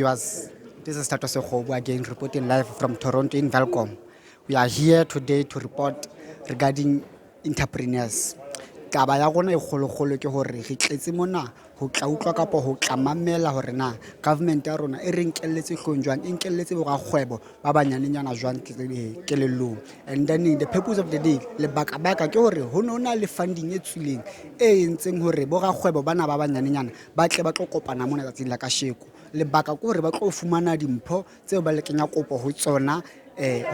viewers, this is Tato Sekhobu again reporting live from Toronto in Velcom. We are here today to report regarding entrepreneurs. Taba ya rona e kgolo-kgolo ke hore re tletse mona ho tla utlwa kapo ho tla mamela hore na government ya rona e re nkelletse hlong jwang e nkelletse borakgwebo ba banyanenyana jwang kelellong. And then the purpose of the day lebaka-baka ke hore ho na le funding e tswileng e entseng hore borakgwebo bana ba banyanenyana ba tle ba tlo kopana mona tsatsing la kasheko. Lebaka ke hore ba tlo fumana dimpho tseo ba le kenya kopo ho tsona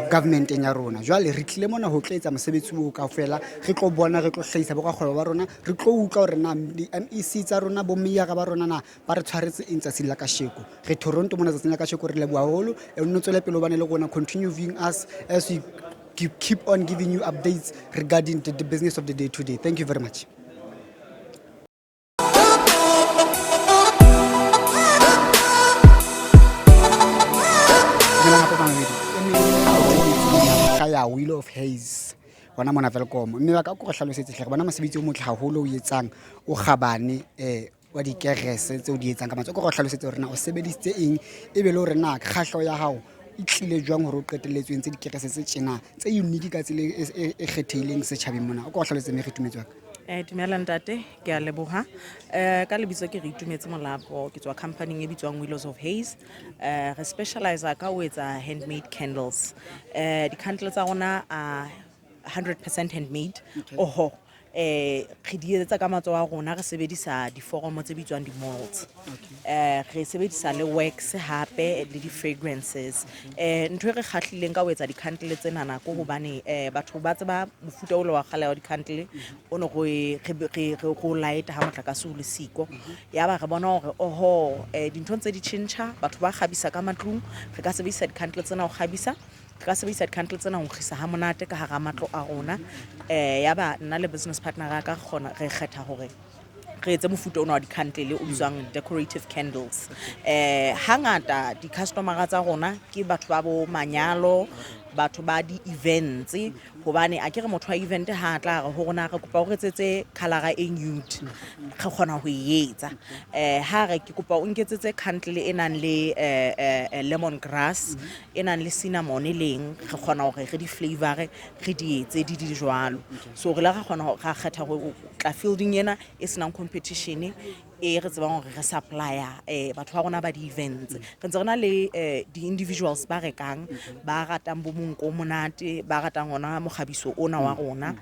government ya rona. Jwale re tlile mona ho tla etsa mosebetsi o kaofela re tlo bona re tlo hlahisa borakgwebo ba rona re tlo utlwa hore na di-MEC tsa rona bo meyara ba rona na ba re tshwaretse eng tsatsing la kasheko. Re Toronto mona tsatsing la kasheko re leboha haholo e nno tswele pele bane le rona continue viewing us as we keep on giving you updates regarding the business of the day today. Thank you very much. Wheel of Haze bona mona Velcom mme ba ka go hlalosetse hle bona mosebetsi o motle haholo o etsang o kgabane wa dikerese tse o di etsang ka matso go hlalosetse hore na o sebeditse eng e be le hore na khahlo ya hao e tlile jwang hore o qetelletsweng tse dikerese tse tjena tse unique ka tsile e kgethehileng setjhabeng mona o go hlalosetse me re tumetswa Dumela ntate ke a leboha ka lebitso ke re itumetse molabo ke tswa company e bitswang Wheels of Haze re specialize ka ho etsa handmade candles di candles tsa rona a 100% handmade oho re di etsa ka matsoho a rona re sebedisa diforomo tse bitswang di molds re sebedisa le wax hape le di fragrances ntho e re kgahlileng ka ho etsa di candle tsena na go hobane batho ba tseba mofuta o le wa kgale wa di candle o no go light ha motlakase o le siko ya ba re bona hore oho dintho tse di tjhentjha batho ba kgabisa ka matlung re ka sebedisa di candle tsena ho kgabisa ka sebedisa di candle tsena ho nkgisa ha monate ka hara matlo a rona ya ba nna le business partner ra ka gona re kgetha hore re etse mofuta ona wa di candle o bitswang decorative candles hangata di customer tsa rona ke batho ba bo manyalo batho ba di events hobane a ke re motho wa event ha tla re ho rona re kopa o re tsetse color e nude re khona ho etsa ha re ke kopa o nketsetse candle e nang le lemon grass e nang le cinnamon leng re khona hore re di flavor re di etse di jwalo so re la ga khona ga kgetha go tla fielding ena e senang competition e re tsebang hore re supplier batho ba rona ba di events re ntse rena le di individuals ba rekang ba ratang bo monko monate ba ratang ona moghabiso ona wa rona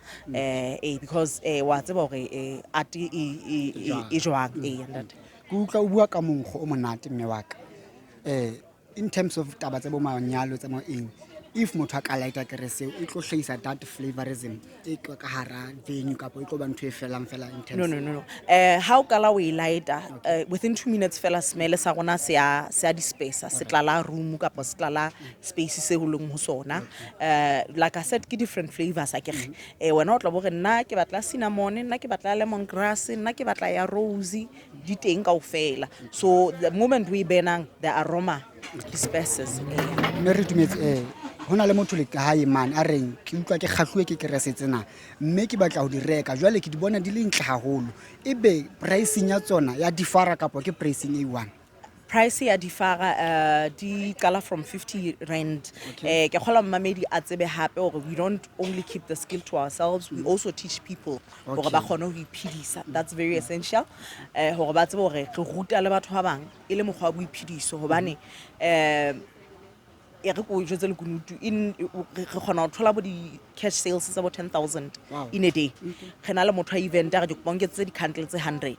because wa tseba hore art e jwang ntate go utlwa o bua ka mongo o monate mme wa ka in terms of taba tse bo manyalo tsa mo eng if motho a ka lighta kerese e tlo hlahisa that flavorism e ka hara venue kapo e tlo ba ntho e felang fela in terms no how kala we lighter within 2 minutes fela smell sa rona se a di space se tlala room kapo se tlala space se holong ho sona like I said ke different flavors a ke wena o tla bo re nna ke batla cinnamon nna ke batla lemon grass nna ke batla ya rose di teng kaofela so the moment we burn the aroma disperses me re tumetse hona le motho le hae man a reng ke utlwa ke kgahluwe ke kerese tsena mme ke batla ho di reka jwale ke di bona di le ntle haholo ebe pricing ya tsona ya difara kapo ke pricing e one price ya difara di kala from 50 rand ke khola mmamedi a tsebe hape hore we don't only keep the skill to ourselves we also teach people hore ba khone ho iphidisa that's very essential hore ba tsebe hore re ruta le batho ba bang e le mogwa bo iphidiso hobane e re go jwetse le kunutu in re khona ho thola bo di cash sales tsa bo 10,000 in a day re na le motho a event a re go bongetse di candles tse 100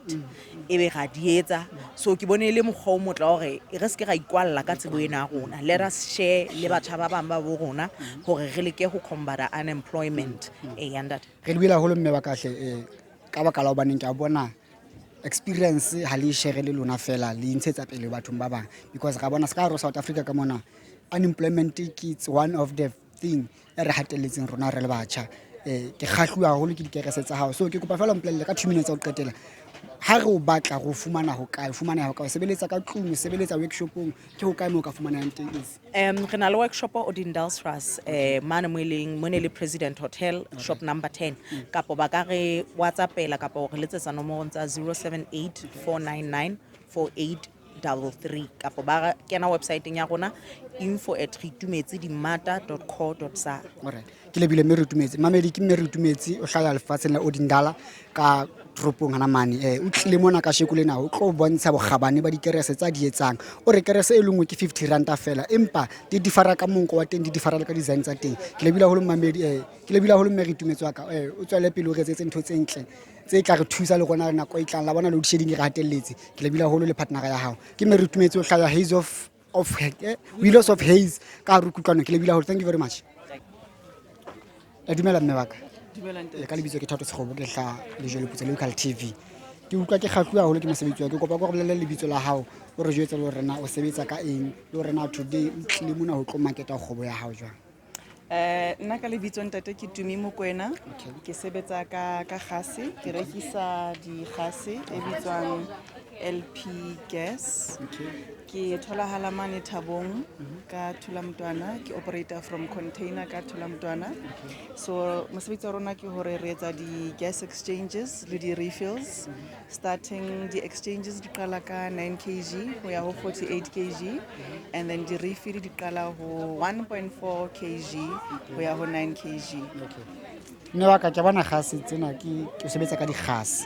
ebe ga di etsa so ke bone le mogwa o motla hore e re se ke ga ikwalla ka tsebo ena rona let us share le batho ba bang ba bo rona hore re leke go combat unemployment yandata re lebile holo mme ba kahle ka baka la baneng ke a bona experience ha le share le lona fela le intshetsa pele bathong ba bang because ga bona ska ro South Africa ka mona unemployment is one of the thing e re hatelletseng rona re le batjha ke kgahluwa haholo ke dikerese tsa hao so ke kopa fela mpolelle ka 2 minutes tsa ho qetela ha re o batla go fumana ho kae fumana ho ka sebeletsa ka tlung sebeletsa workshopong ke ho kae mo ka fumana teng re na le workshop o Dindalsras mane mo le President Hotel shop number 10 kapo ba ka re WhatsApp ela kapo re letsetsa nomoro tsa 078 499 48 333 kapo ba kena websiteng ya rona info@reitumetsedimmata.co.za. Alright. Ke lebile mme re itumetse. Mamedi ke mme re itumetse o hlaya lefatsheng la Odindala ka toropong hana mane. O tlile mona ka sheko lena o tlo bontsha bokgabane ba dikerese tsa di etsang. O re kerese e lengwe ke 50 ranta fela empa di differa ka monko wa teng di differa ka design tsa teng. Ke lebile holo Mamedi ke lebile holo mme re itumetse wa ka. O tswele pele o re etsetse ntho tse ntle tse tla re thusa le rona nako e tlang la bona load shedding e re hatelletse. Ke lebile holo le partner ya hao. Ke mme re itumetse o hlaya Haze of Wheels of Haze ka re kutlwano. Ke lebile holo. Thank you very much. Dumela mme wa ka. Ka lebitso ke Thato Sekgobo ke hla le jole putse local TV. Ke utlwa ke kgatluwa haholo ke mosebetsi wa ke kopa go bolella lebitso la hao o re jwetsa le hore na o sebetsa ka eng le hore na today o tlile mona ho tlo marketa kgobo ya hao jwang. Nna ka lebitso ntate ke Tumi Mokoena ke sebetsa ka gase ke rekisa di gase e bitswang LP gas ke tholahala mane Thabong ka Thulamtwana ke operator from container ka Thulamtwana. So mosebetsi wa rona ke hore re etsa di gas exchanges le di refills starting the exchanges di qala ka 9 kg ho ya ho 48 kg and then di refill di qala ho 1.4 kg ho ya ho 9 kg. Mme wa ka ke bona gase tsena ke sebetsa ka di gase.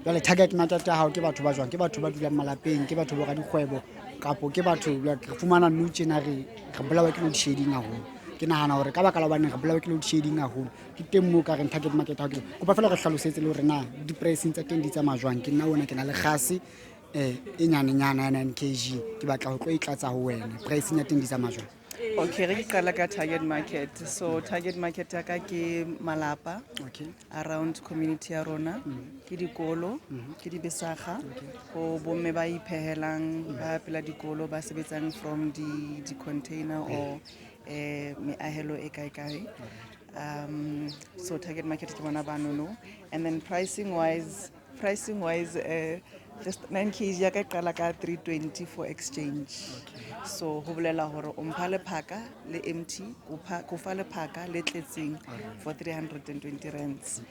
Jwale target market ya hao ke batho ba jwang? Ke batho ba dulang malapeng, ke batho ba ga dikgwebo kapo ke batho re fumana nou tjena re bolawa ke load shedding haholo. Ke nahana hore ka baka la hobane re bolawa ke load shedding haholo ke teng moo ka reng target market ha ke kopa fela re hlalosetse le hore na di pricing tsa teng di tsamaya jwang. Ke nna wena ke na le gase e nyanenyana ya 9 kg ke batla ho tlo e tlatsa ho wena pricing ya teng di tsamaya jwang. Okay, re qala ka target market. So target market ya ka ke malapa around community ya rona ke dikolo ke di besaga ho bomme ba iphehelang ba pela dikolo ba sebetsang from di container or meahelo e kae kae. So target market ke bona ba no and then pricing wise just 9 kg ya ka qala ka 320 for exchange. So ho bolela hore o mpha lephaka le empty ko fa lephaka le tletseng for 320 rands.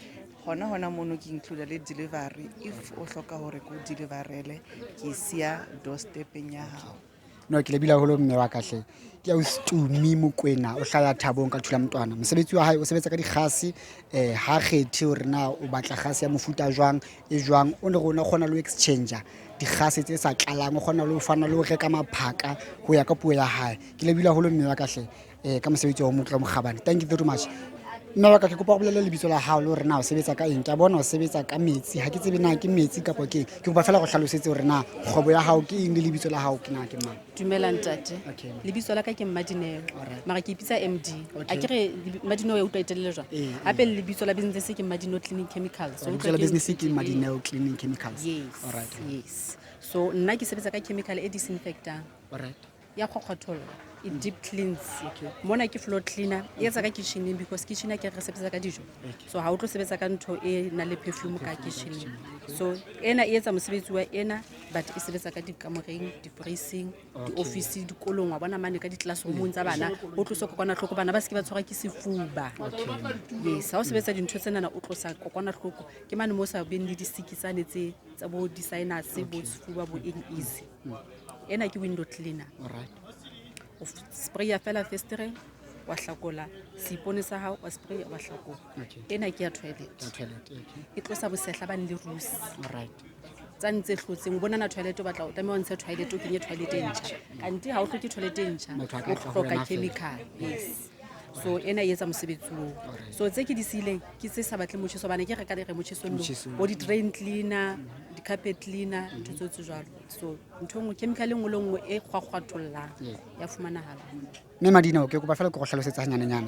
Hona mono ke include le delivery if o hloka hore ko deliverele ke sia doorstepeng ya hao. No ke lebile holo mme wa kahle ke a Tumi Mokoena o hlaya Thabong ka Thulamtwana. Mosebetsi wa hae o sebetsa ka digase ha kgethe hore na o batla gase ya mofuta jwang e jwang o ne rona kgona le exchange digase tse sa tlalang o kgona le ho fana le ho reka maphaka ho ya ka puo ya hae. Ke lebile holo mme wa kahle ka mosebetsi wa motho mokgabane. Thank you very much. Mme wa ka ke kopa go bolella lebitso la hao le hore na o sebetsa ka eng. Ke a bona o sebetsa ka metsi ha ke tsebe na ke metsi kapo ke kopa fela go hlalosetse hore na kgobo ya hao ke eng le lebitso la hao ke na ke mang. Dumela ntate. Lebitso la ka ke Mmadineo mara ke ipitsa MD a ke re Mmadineo ya utlwa itelele jwang hape lebitso la business ke Mmadineo Cleaning Chemicals. So la business ke Mmadineo Cleaning Chemicals. Alright. Yes. So nna ke sebetsa ka chemical e disinfectant. Alright. Ya khokhotholo e deep cleans. Mona ke floor cleaner e etsa ka kitchening because kitchener ke re sebetsa ka dijo. So ha o tlo sebetsa ka ntho e na le perfume ka kitchening. So ena e etsa mosebetsi wa ena but e sebetsa ka dikamoreng di freezing di office dikolong wa bona mane ka di classroom tsa bana o tlosa kokwana hloko bana ba se ke ba tshwara ke sefuba. Yes ha o sebetsa dintho tsena na o tlosa kokwana hloko ke mane mo sa beng le di sikitsane tsa bo designers bo sefuba bo easy. Ena ke window cleaner. Alright. O sprayer fela festere wa hlakola seipone sa hao wa spray wa hlakola. Ena ke ya toilet. E tlosa bosehla ba le rusi. Alright. Tsa ntse hlotseng bona na toilet o batla o tlameha o ntshe toilet o kenye toilet e ntjha kanti ha o hloke toilet e ntjha o hloka chemical. Yes. So ena e etsa mosebetsi o so tse ke di sileng ke se sa batle motjheso bana ke reka le re motjheso no body drain cleaner di carpet cleaner ntho tse jwalo. So ntho ngwe chemical engwe le ngwe e khwakhwatollang ya fumanahala. Mme Madineo ke kopa fela go hlalosetsa hanyane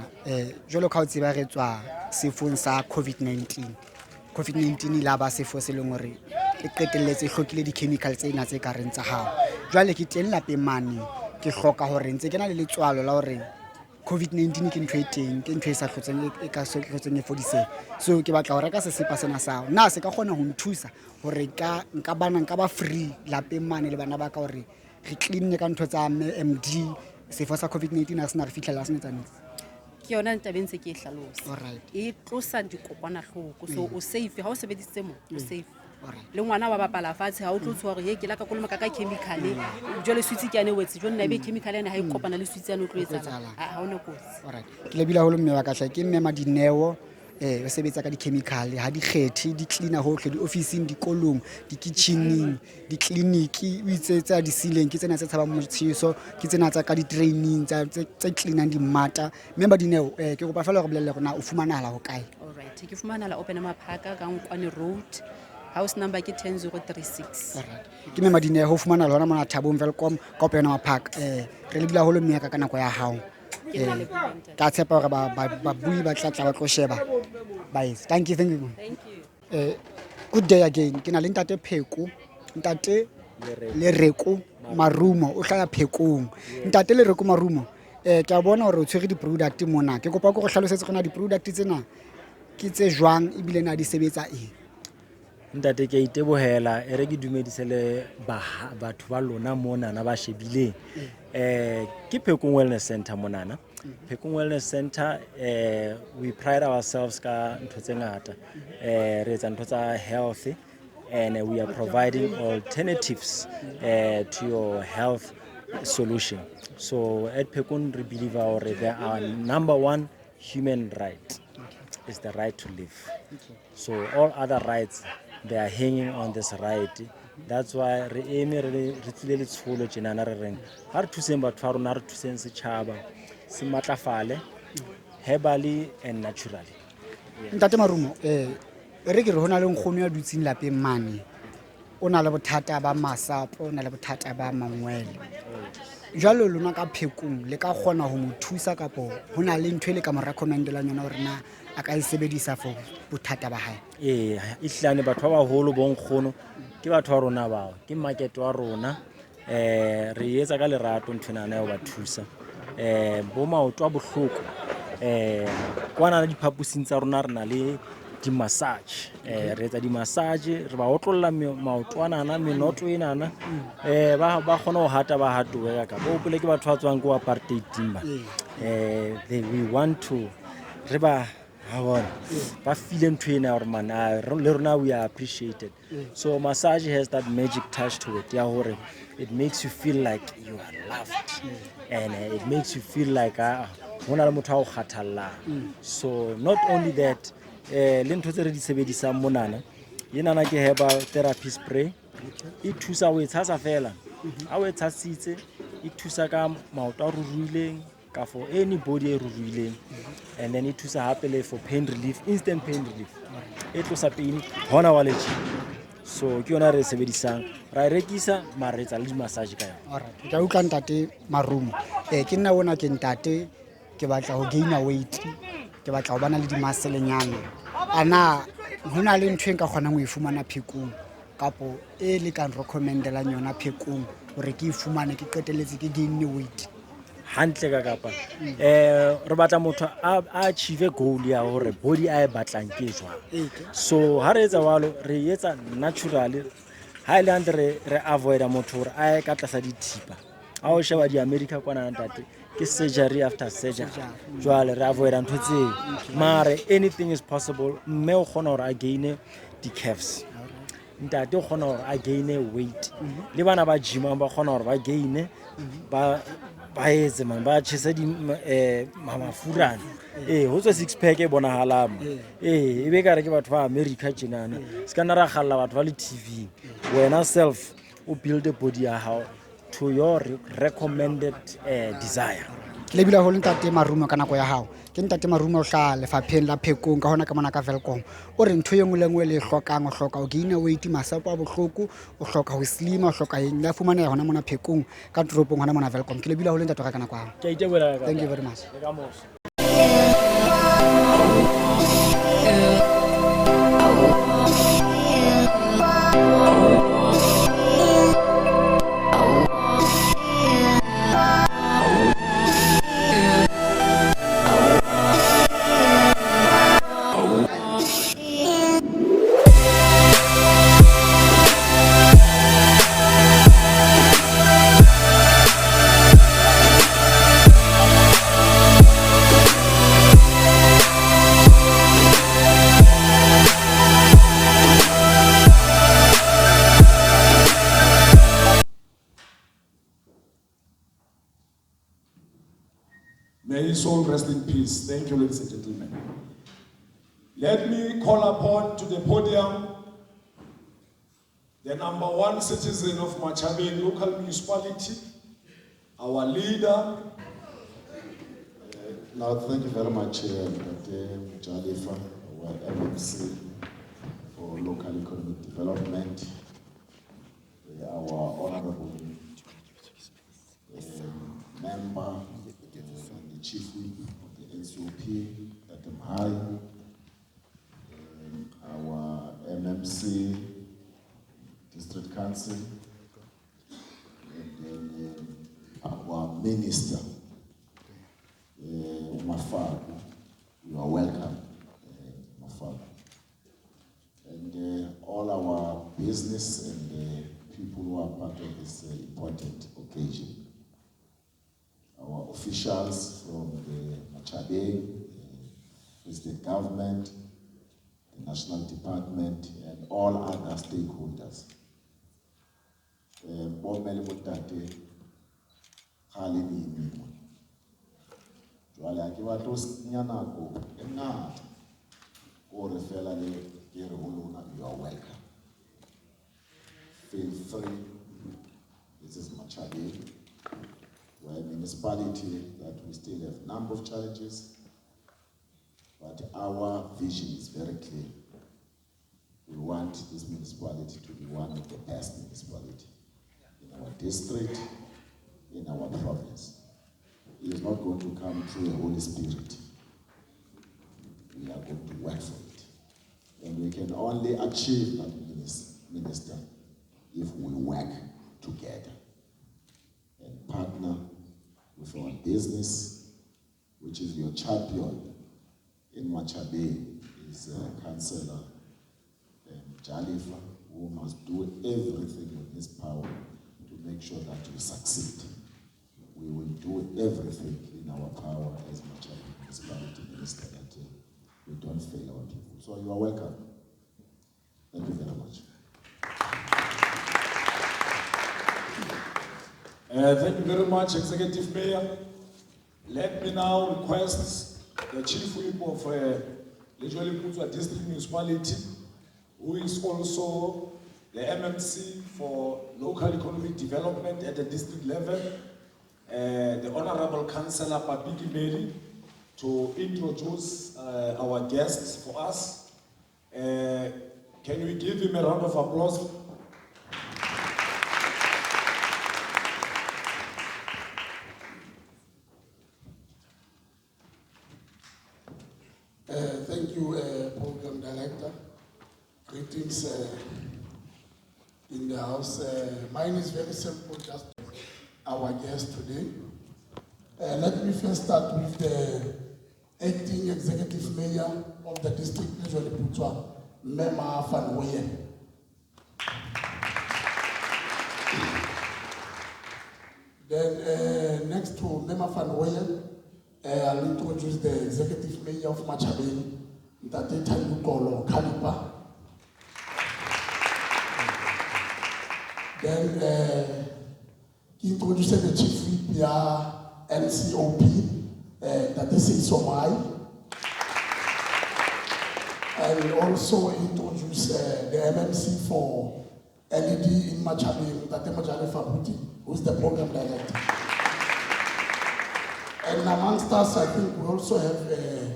jwalo ka o tseba re tswa sefong sa COVID-19 la ba sefo se leng hore e qetelletse hlokile di chemical tsena tse ka reng tsa hao. Jwale ke teng lapeng mane ke hloka hore ntse ke na le letswalo la hore COVID-19 ke ntho e teng ke ntho e sa hlotseng e ka so hlotseng e fodise. So ke batla ho reka sesepa sena sa hao na se ka kgona ho nthusa hore nka ba free lapeng mane le bana ba ka hore re clean ka ntho tsa MD sefo sa COVID-19 a sena re fihlela se netsanetse ke yona ntabeng se ke e hlalosa. Alright. E tlosa dikopana hloko so o safe ha o sebeditse mo o safe le ngwana wa bapala fatshe ha o tlo tswa gore ke la ka koloma ka chemical jole switse ke ane wetse jone na be chemical ene ha e kopana le switse ane o tlo etsa ha ona kotsi. Alright, ke lebile haholo mme wa ka hle ke mme Madineo o sebetsa ka di-chemical ha di kgethe di cleaner hohle di-officing dikolong di-kitchening di-clinic o itsetsa di-sealing ke tsena tse tshabang motjhiso ke tsena tsa ka di-training tse cleanang di-mmata mme Madineo ke kopa fela go bolelle rona o fumanahala ho kae. Alright, ke fumanahala Open Maphaka ka Nkwane Road, house number ke 10036. Ke mme Madineo ho fumanahala hona mona Matjhabeng Welcome ka Open Maphaka re lebile haholo mme ka nako ya hao. Ka tshepa gore ba bui ba tla ba tlo sheba bye. Thank you. Good day again. Ke na le ntate Pheko, ntate Lereko Marumo o hlaya Phekong. Ntate Lereko Marumo ke a bona hore o tshwere di-product mona, ke kopa go hlalosetse gona di-product tsena ke tse jwang ebile na di sebetsa eng. Ntate ke itebohela re ke dumedise le batho ba lona mona na ba shebileng ke Phekong Wellness Center monana. Phekong Wellness Center we pride ourselves ka ntho tse ngata re etsa ntho tsa health and we are providing alternatives to your health solution. So at Phekong we believe our number one human right is the right to live. So all other rights they are hanging on this right. That's why re eme re tsile le tsholo tjena re reng ha re thuseng batho ba rona re thuseng setjhaba se matlafale herbally and naturally. Ntate Marumo re ke re hona le nkgono ya dutsing lapeng mane o na le bothata ba masapo o na le bothata ba mangwele jalo lona ka Phekong le ka kgona ho mo thusa kapo hona le ntwe le ka mo recommendela yona hore na a ka e sebedisa for bothata ba hae. Ihlane batho ba baholo bo nkgono ke batho ba rona bao ke market wa rona re etsa ka lerato ntshwana ya ba thusa bo maoto a bohloko kwana le diphaposing tsa rona rena le di massage re etsa di massage re ba otlolla maoto ana na menoto enana ba khona ho hata ba hatowe ka bo pele ke batho ba tswang go apartheid timba we want to re ba ba feel ntwena or man le rona we are appreciated. So massage has that magic touch to it ya hore it makes you feel like you are loved and it makes you feel like hona le motho a o kgathalla. So not only that le ntho tse re di sebedisa monana yenana ke herbal therapy spray e thusa o etsa fela a o etsa sitse e thusa ka maoto a ruruileng ka for anybody e ruruileng and then it thusa hape for pain relief, instant pain relief e tlosa pain hona wa leji. So ke yona re sebedisang ra rekisa maretsa le massage ka yona. Alright, ke utlwa ntate Marumo ke nna bona ke ntate ke batla ho gain weight ke batla ho bana le dimaselenyana ana hona le ntwe nka kgona go e fumana Phekong kapo e le kan recommendela yona Phekong hore ke e fumane ke qeteletse ke gain weight hantle ka kapa re batla motho a achieve goal ya hore body a e batlang ke jwang. So ha re etsa walo re etsa naturally ha ile andre re avoid motho hore a e ka tlasa dithipa a o sheba di America kwana ntate ke surgery after surgery jwale re avoid ntho tse mare anything is possible mme o khona hore a gain di curves ntate o khona hore a gain weight le bana ba gym ba khona hore ba gain ba etse man ba tshisa di mafurana ho tswa six pack e bonahalang e be ka re ke batho ba America tjenana se kana ra galla batho ba le TV wena self o build a body ya how to your recommended desire. ke lebile ho ntate Marumo ka nako ya hao ke ntate Marumo o hla lefapheng la Phekong ka hona ka mona ka Welcome o re ntho yengwe lengwe le hlokang o hloka o gain weight masapo a bohloko o hloka ho slim o hloka eng la fumana hona mona Phekong ka toropong hona mona Welcome ke lebile ho ntate ka nako ya hao. Ke itebola ka. Thank you very much. May his soul rest in peace. Thank you, ladies and gentlemen. Let me call upon to the podium the #1 citizen of Matjhabeng local municipality, our leader. Now, thank you very much, Dr. Jalifa, our MMC for local economic development, our honorable member, the chief whip of the NCOP, Dr. Mahai, our MMC, district council, and then our minister, Mafar. You are welcome, Mafar. And all our business and people who are part of this important occasion. Our officials from the Matjhabeng, the state government, the national department, and all other stakeholders. Bomele botate khale ni imi. Jwale a ke batla o senya nako e ngata o re fela le ke re ho lona, you are welcome. Feel free. This is Matjhabeng. We're a municipality that we still have a number of challenges, but our vision is very clear. We want this municipality to be one of the best municipalities in our district, in our province. It is not going to come through the Holy Spirit. We are going to work for it. And we can only achieve that, Minister, if we work together and partner with our business, which is your champion in Matjhabeng, is Councillor Jalifa, who must do everything in his power to make sure that you succeed. We will do everything in our power as Matjhabeng municipality minister that we don't fail our people. So you are welcome. Thank you very much. Thank you very much, Executive Mayor. Let me now request the Chief Whip of Matjhabeng District Municipality, who is also the MMC for local economic development at the district level, the Honorable Councillor Papiki Mary, to introduce our guests for us. Can we give him a round of applause? Thank you, Program Director. Greetings in the house. Mine is very simple, just our guest today. Let me first start with the acting executive mayor of the district, Matjhabeng, Mema Van Weyen. Then next to Mema Van Weyen, I'll introduce the executive mayor of Matjhabeng, Ntate Thandukolo Kalipa. Then introduce the chief whip NCOP, that is Somai. And also introduce the MMC for LED in Matjhabeng, Tate Mojane Fabuti, who is the program director. And amongst us, I think we also have the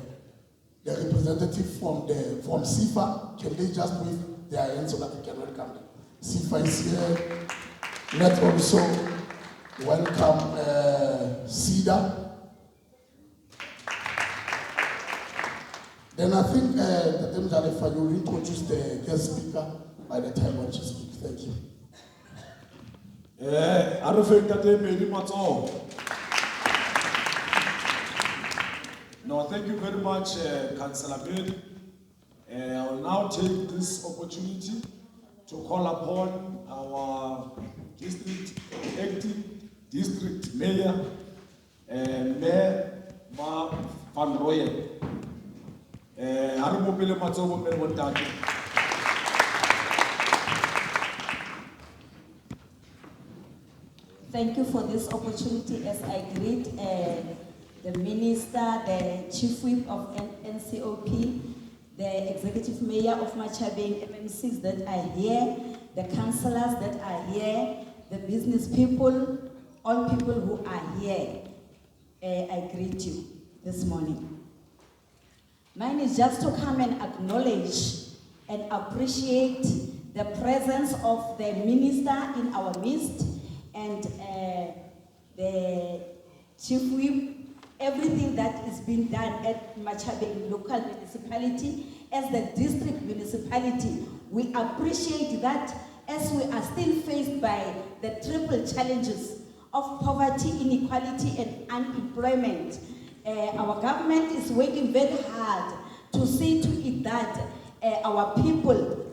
representative from SIFA. Can they just wave their hands so that we can welcome them? SIFA is here. Let's also welcome SIDA. Then I think that Jalifa, you will introduce the guest speaker by the time when she speaks. Thank you. No, thank you very much, Councillor Mary. I will now take this opportunity to call upon our acting district mayor, Mayor Van Rooyen. Thank you for this opportunity as I greet the Minister, the Chief Whip of NCOP, the Executive Mayor of Matjhabeng, MMCs that are here, the councillors that are here, the business people, all people who are here. I greet you this morning. Mine is just to come and acknowledge and appreciate the presence of the Minister in our midst and the Chief Whip, everything that is being done at Matjhabeng local municipality. As the district municipality, we appreciate that as we are still faced by the triple challenges of poverty, inequality, and unemployment. Our government is working very hard to see to it that our people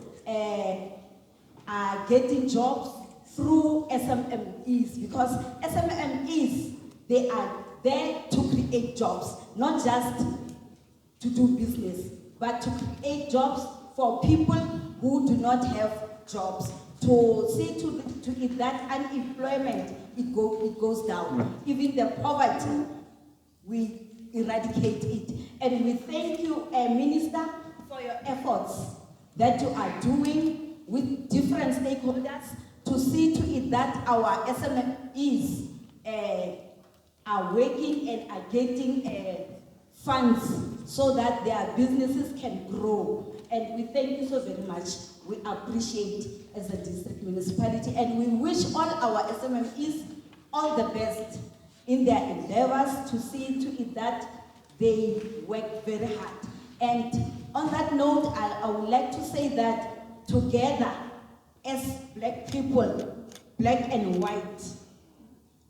are getting jobs through SMMEs, because SMMEs, they are there to create jobs, not just to do business, but to create jobs for people who do not have jobs, to see to it that unemployment, it goes down. Even the poverty, we eradicate it. And we thank you, Minister, for your efforts that you are doing with different stakeholders to see to it that our SMEs are working and are getting funds so that their businesses can grow. And we thank you so very much. We appreciate as a district municipality, and we wish all our SMEs all the best in their endeavors to see to it that they work very hard. And on that note, I would like to say that together, as black people, black and white,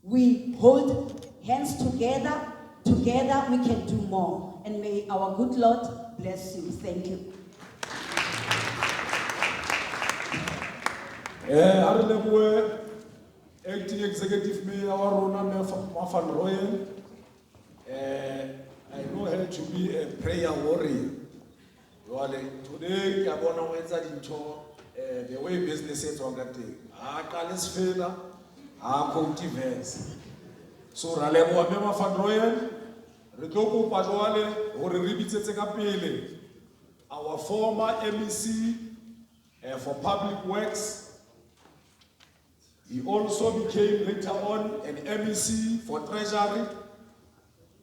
we hold hands together. Together we can do more. And may our good Lord bless you. Thank you. Acting Executive Mayor Waruna Mafan Royal. I know her to be a prayer warrior. Today, I want to into the way businesses are getting. Kalis Fela, cultivars. So, Ralemo Mafan Royal, Retoko Pajoale, or Ribitse our former MEC for Public Works. He also became later on an MEC for Treasury.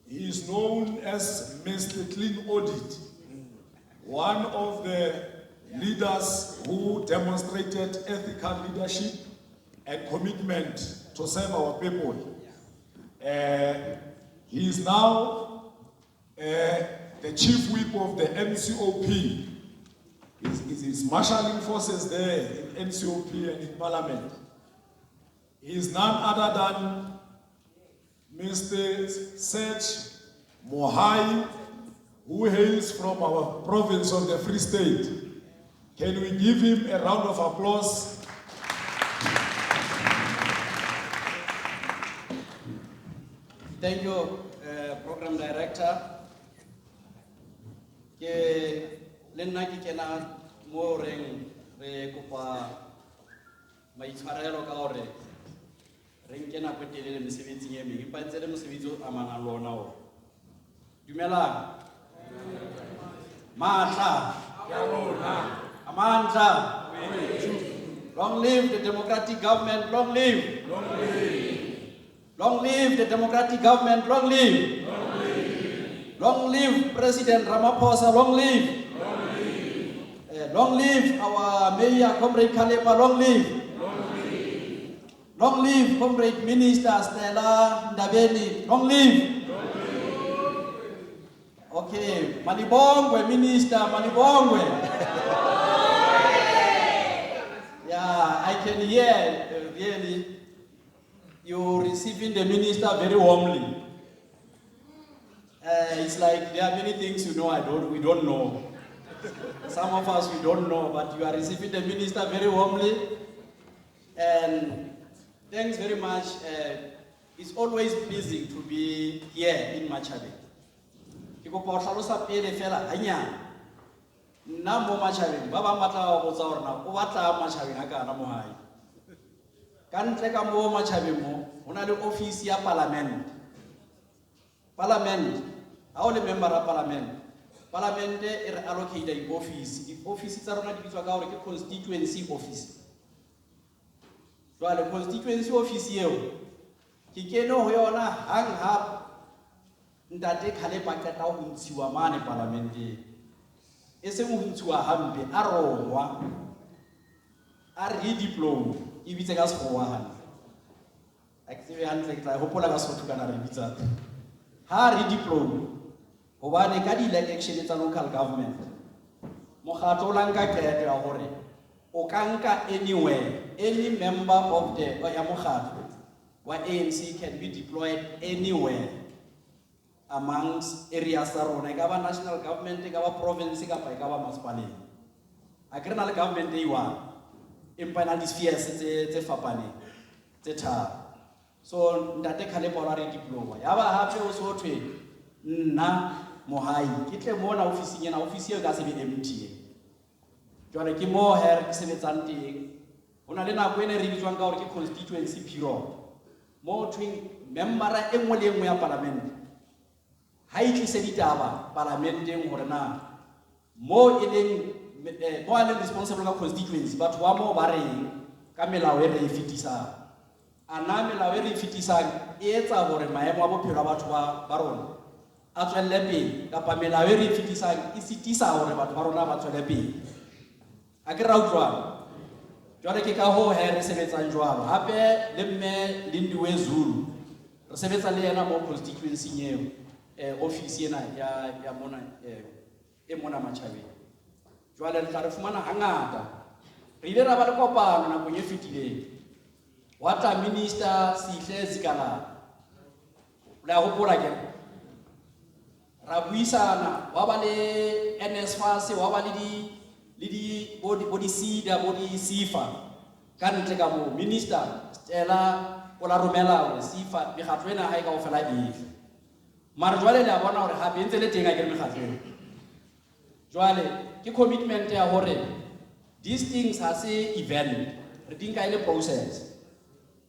He is known as Mr. Clean Audit, one of the leaders who demonstrated ethical leadership and commitment to serve our people. He is now the chief whip of the NCOP. He's marshalling forces there in NCOP and in Parliament. He is none other than Mr. Sech Mohai, who hails from our province of the Free State. Can we give him a round of applause? Thank you, Program Director. Ke lenna ke kena mo reng re kopa maitshwarelo ka hore re nke nako e telele mesebetsing e meng empa ntse le mosebetsi o amanang le ona o dumelang matla ya lona amandla long live the democratic government, long live long live the democratic government, long live long live President Ramaphosa, long live long live our Mayor Comrade Kalepa, long live long live Comrade Minister Stella Ndabeni, long live okay, Malibongwe Minister, Malibongwe. Yeah, I can hear really you receiving the minister very warmly. It's like there are many things we don't know. Some of us we don't know, but you are receiving the minister very warmly. And thanks very much. It's always pleasing to be here in Matjhabeng. Ke kopa ho hlalosa pele fela hanyane. Nna mo Matjhabeng ba bang batla ho botsa hore na o batla Matjhabeng a kana mo hae. Ka ntle ka mo Matjhabeng mo hona le office ya parliament. Parliament, how the member of Parliament, Parliament is allocated in office. If office is around the constituency office. So the constituency office here, Kikeno Hoyona hang up that they can packet out in Siwamani Parliament. Ese Muntua Hambe, Arowa, are redeployed if it's a gas for one. I hope all of us want to get a visa. How redeployed? Over the Kadi election, it's a local government. Mohatolanga Kaya Hore. Okanka anywhere, any member of the Oyamohat, where ANC can be deployed anywhere amongst areas around the national government, the province, the municipality. A criminal government, they want in penalty spheres, the Fapani, the Tar. So that they can already deploy. Yaba happy also to na Mohai, Kitle Mona office in an official gas empty. Jona ki mo her sebetsanting ona le na kwene re bitswang ka gore ke constituency bureau mo twing member e nngwe le nngwe ya parliament ha e tlise ditaba parlamenteng gore na mo e leng mo a le responsible ka constituency batho ba mo ba reng ka melao e re e fetisang ana melao e re e fetisang e etsa gore maemo a bophelo a batho ba rona a tswelle pele kapa melao e re e fetisang e sitisa gore batho ba rona ba tswelle pele. A ke ra utlwana jwale ke ka ho he re sebetsang jwalo hape le mme Lindiwe Zulu re sebetsa le yena mo constituency eo office ena ya mona e mona Matjhabeng jwale re tla re fumana hangata re ile ra ba le kopano nakong e fetileng water minister Sihle Zikalala la hopola ke ra buisana wa ba le NSFAS wa ba le di body sida body sifa kantle ka mo minister Stella ola romela o sifa bi khatwena ha ka o fela di mara jwale le a bona hore ha bentse le teng a ke me khatwena jwale ke commitment ya hore these things has a event re dinka ile process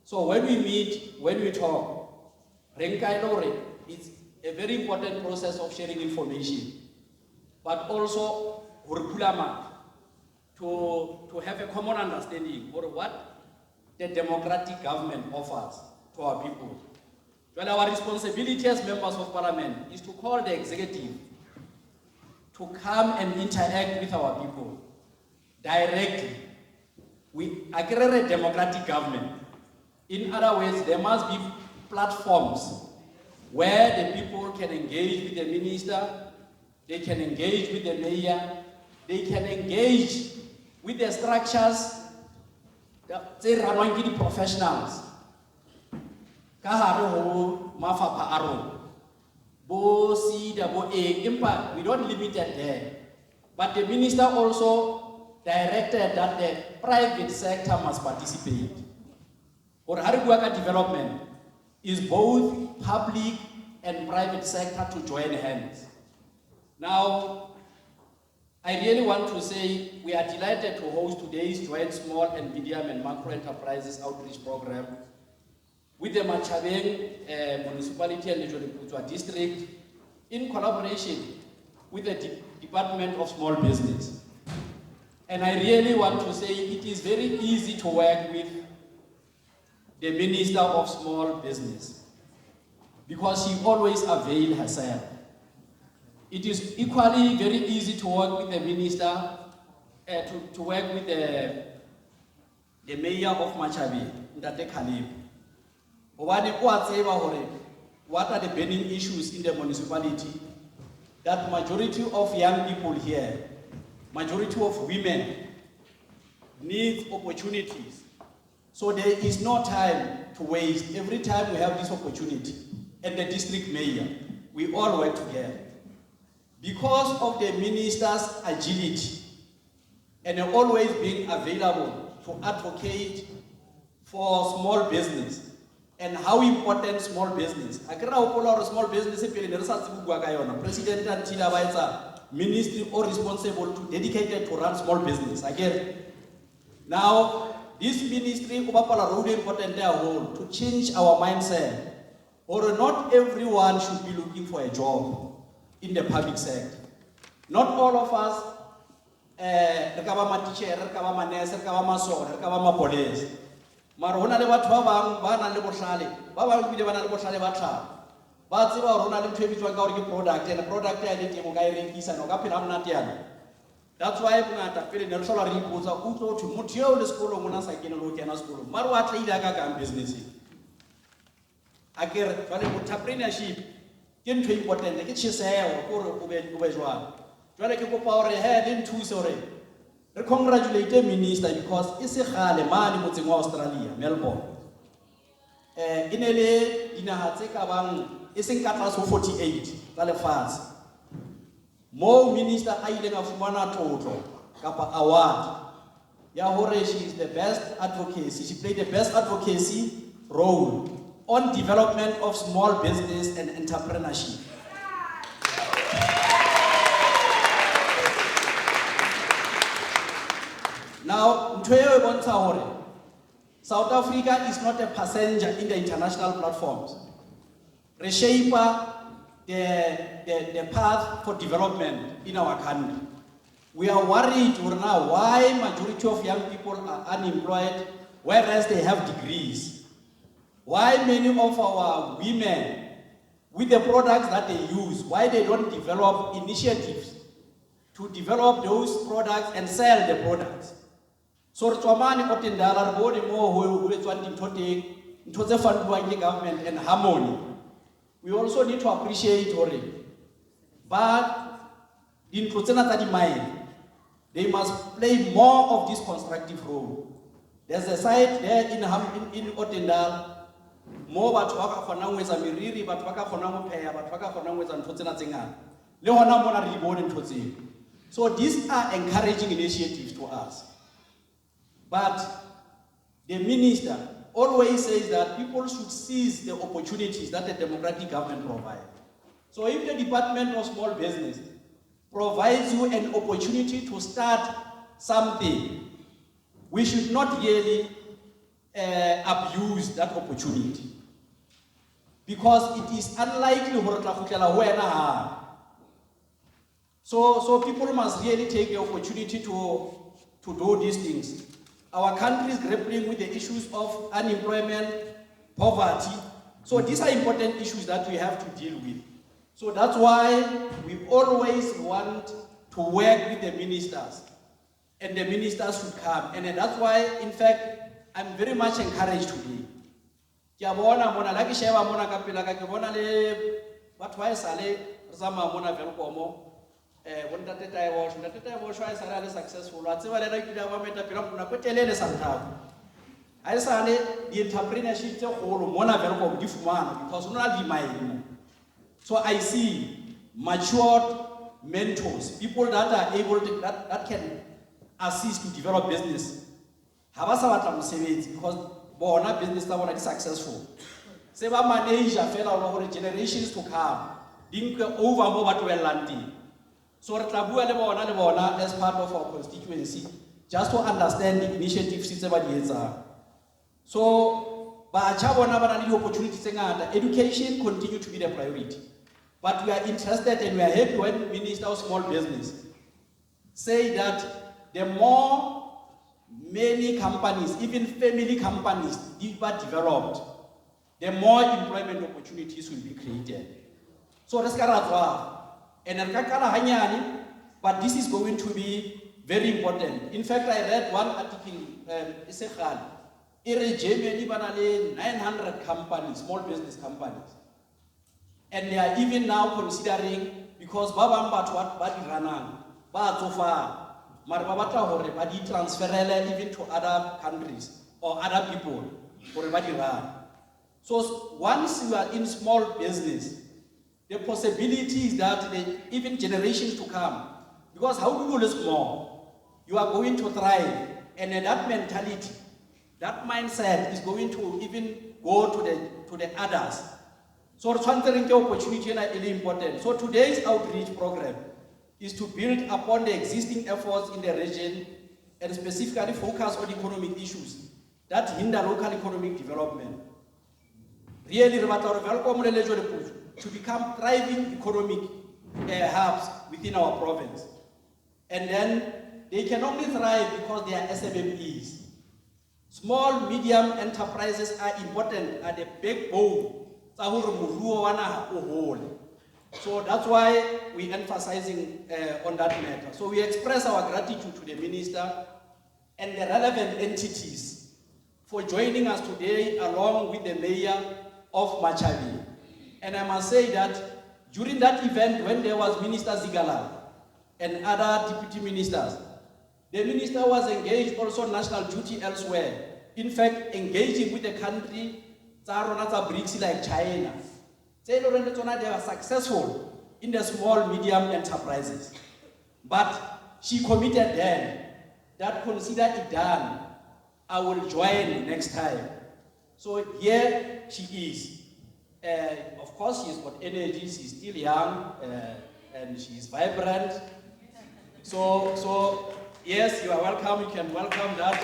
so when we meet when we talk re nka ile hore it's a very important process of sharing information but also hore to have a common understanding of what the democratic government offers to our people. Well, our responsibility as members of parliament is to call the executive to come and interact with our people directly. We agree a democratic government. In other words, there must be platforms where the people can engage with the minister, they can engage with the mayor, they can engage with the structures, they run the professionals. Kaharo mafapa aro, bo si da bo e impact. We don't limit it there, but the minister also directed that the private sector must participate. Or Hariguaka development is both public and private sector to join hands. Now, I really want to say we are delighted to host today's joint small and medium and macro enterprises outreach program with the Matjhabeng municipality and Matjhabeng district in collaboration with the Department of Small Business. And I really want to say it is very easy to work with the Minister of Small Business because she always avails herself. It is equally very easy to work with the minister, to work with the mayor of Matjhabeng, Ndate Khalib. What are the burning issues in the municipality? That majority of young people here, majority of women need opportunities. So there is no time to waste. Every time we have this opportunity, and the district mayor, we all work together. Because of the minister's agility and always being available to advocate for small business and how important small business. I can now small business President Antila Baitsa, ministry or responsible to dedicated to run small business. Again, now this ministry is important to change our mindset or not everyone should be looking for a job in the public sector. Not all of us, re ka ba ma-teacher, re ka ba ma-nurse, re ka ba masole, re ka ba mapolesa. Mara hona le batho ba bang ba nang le bohlale, ba bang ebile ba nang le bohlale ba tlhaho. Ba tseba hore hona le ntho e bitswang ka hore ke product, and product ya le teng o ka e rekisa, no ka phela monate yana. That's why bongata pele ne re hlola re ipotsa o tlo thwe motho eo le sekolong mona sa kene lo kena sekolong, mara wa tla ile ka kang business. Akere jwale entrepreneurship ke ntho e important, ke tjheseho gore o be jwalo. Jwale ke kopa hore he le nthuse hore re congratulate the minister because e se gale mane motseng wa Australia, Melbourne. E ne le dinaha tse ka bang e seng ka tlase ho 48 tsa lefatshe. Mo minister a ileng a fumana tlotlo kapa award ya hore she is the best advocacy, she played the best advocacy role on development of small business and entrepreneurship. Now, ntho eo e bontsha hore South Africa is not a passenger in the international platforms. Re shape the path for development in our country. We are worried now why majority of young people are unemployed, whereas they have degrees. Why many of our women, with the products that they use, why they don't develop initiatives to develop those products and sell the products. So Rtswamane Otendala re bone mo ho etswang dintho teng, ntho tse fundiwang ke government and harmony. We also need to appreciate hore but dintho tsena tsa di-mine, they must play more of this constructive role. There's a site there in Otendala mo batho ba ka kgonang ho etsa meriri, batho ba ka kgonang ho pheha, batho ba ka kgonang ho etsa ntho tsena tse ngata. Le hona mona re di bone ntho tseo. So these are encouraging initiatives to us. But the minister always says that people should seize the opportunities that the democratic government provides. So if the Department of Small Business provides you an opportunity to start something, we should not really abuse that opportunity. Because it is unlikely so people must really take the opportunity to do these things. Our country is grappling with the issues of unemployment, poverty. So these are important issues that we have to deal with. So that's why we always want to work with the ministers. And the ministers should come. And that's why, in fact, I'm very much encouraged today. Successful. The entrepreneurship so I see matured mentors, people that are able to that can assist to develop business. Because bona business is successful. Seba manager fellow generations to come. Dink over more to landing. So as part of our constituency, just to understand the initiatives. So the opportunities. Education continue to be the priority. But we are interested and we are happy when Minister of Small Business say that the more many companies, even family companies, deeper developed, the more employment opportunities will be created. So that's but this is going to be very important. In fact, I read one article, Germany 900 companies, small business companies. And they are even now considering, because even to other countries or other people. So once you are in small business, the possibility is that even generations to come, because how do you risk more? You are going to thrive, and that mentality, that mindset is going to even go to the others. So the opportunity is really important. So today's outreach program is to build upon the existing efforts in the region and specifically focus on economic issues that hinder local economic development. really re batla hore Welkom le Lejweleputswa to become thriving economic hubs within our province. And then they can only thrive because they are SMMEs. Small, medium enterprises are important, are the backbone. So that's why we're emphasizing on that matter. So we express our gratitude to the Minister and the relevant entities for joining us today along with the Mayor of Matjhabeng. And I must say that during that event when there was Minister Zigala and other deputy ministers, the minister was engaged also on national duty elsewhere. In fact, engaging with the country, BRICS like China. They were successful in the small, medium enterprises. But she committed then that consider it done, I will join next time. So here she is. Of course, she's got energy, she's still young, and she's vibrant. So yes, you are welcome, you can welcome that.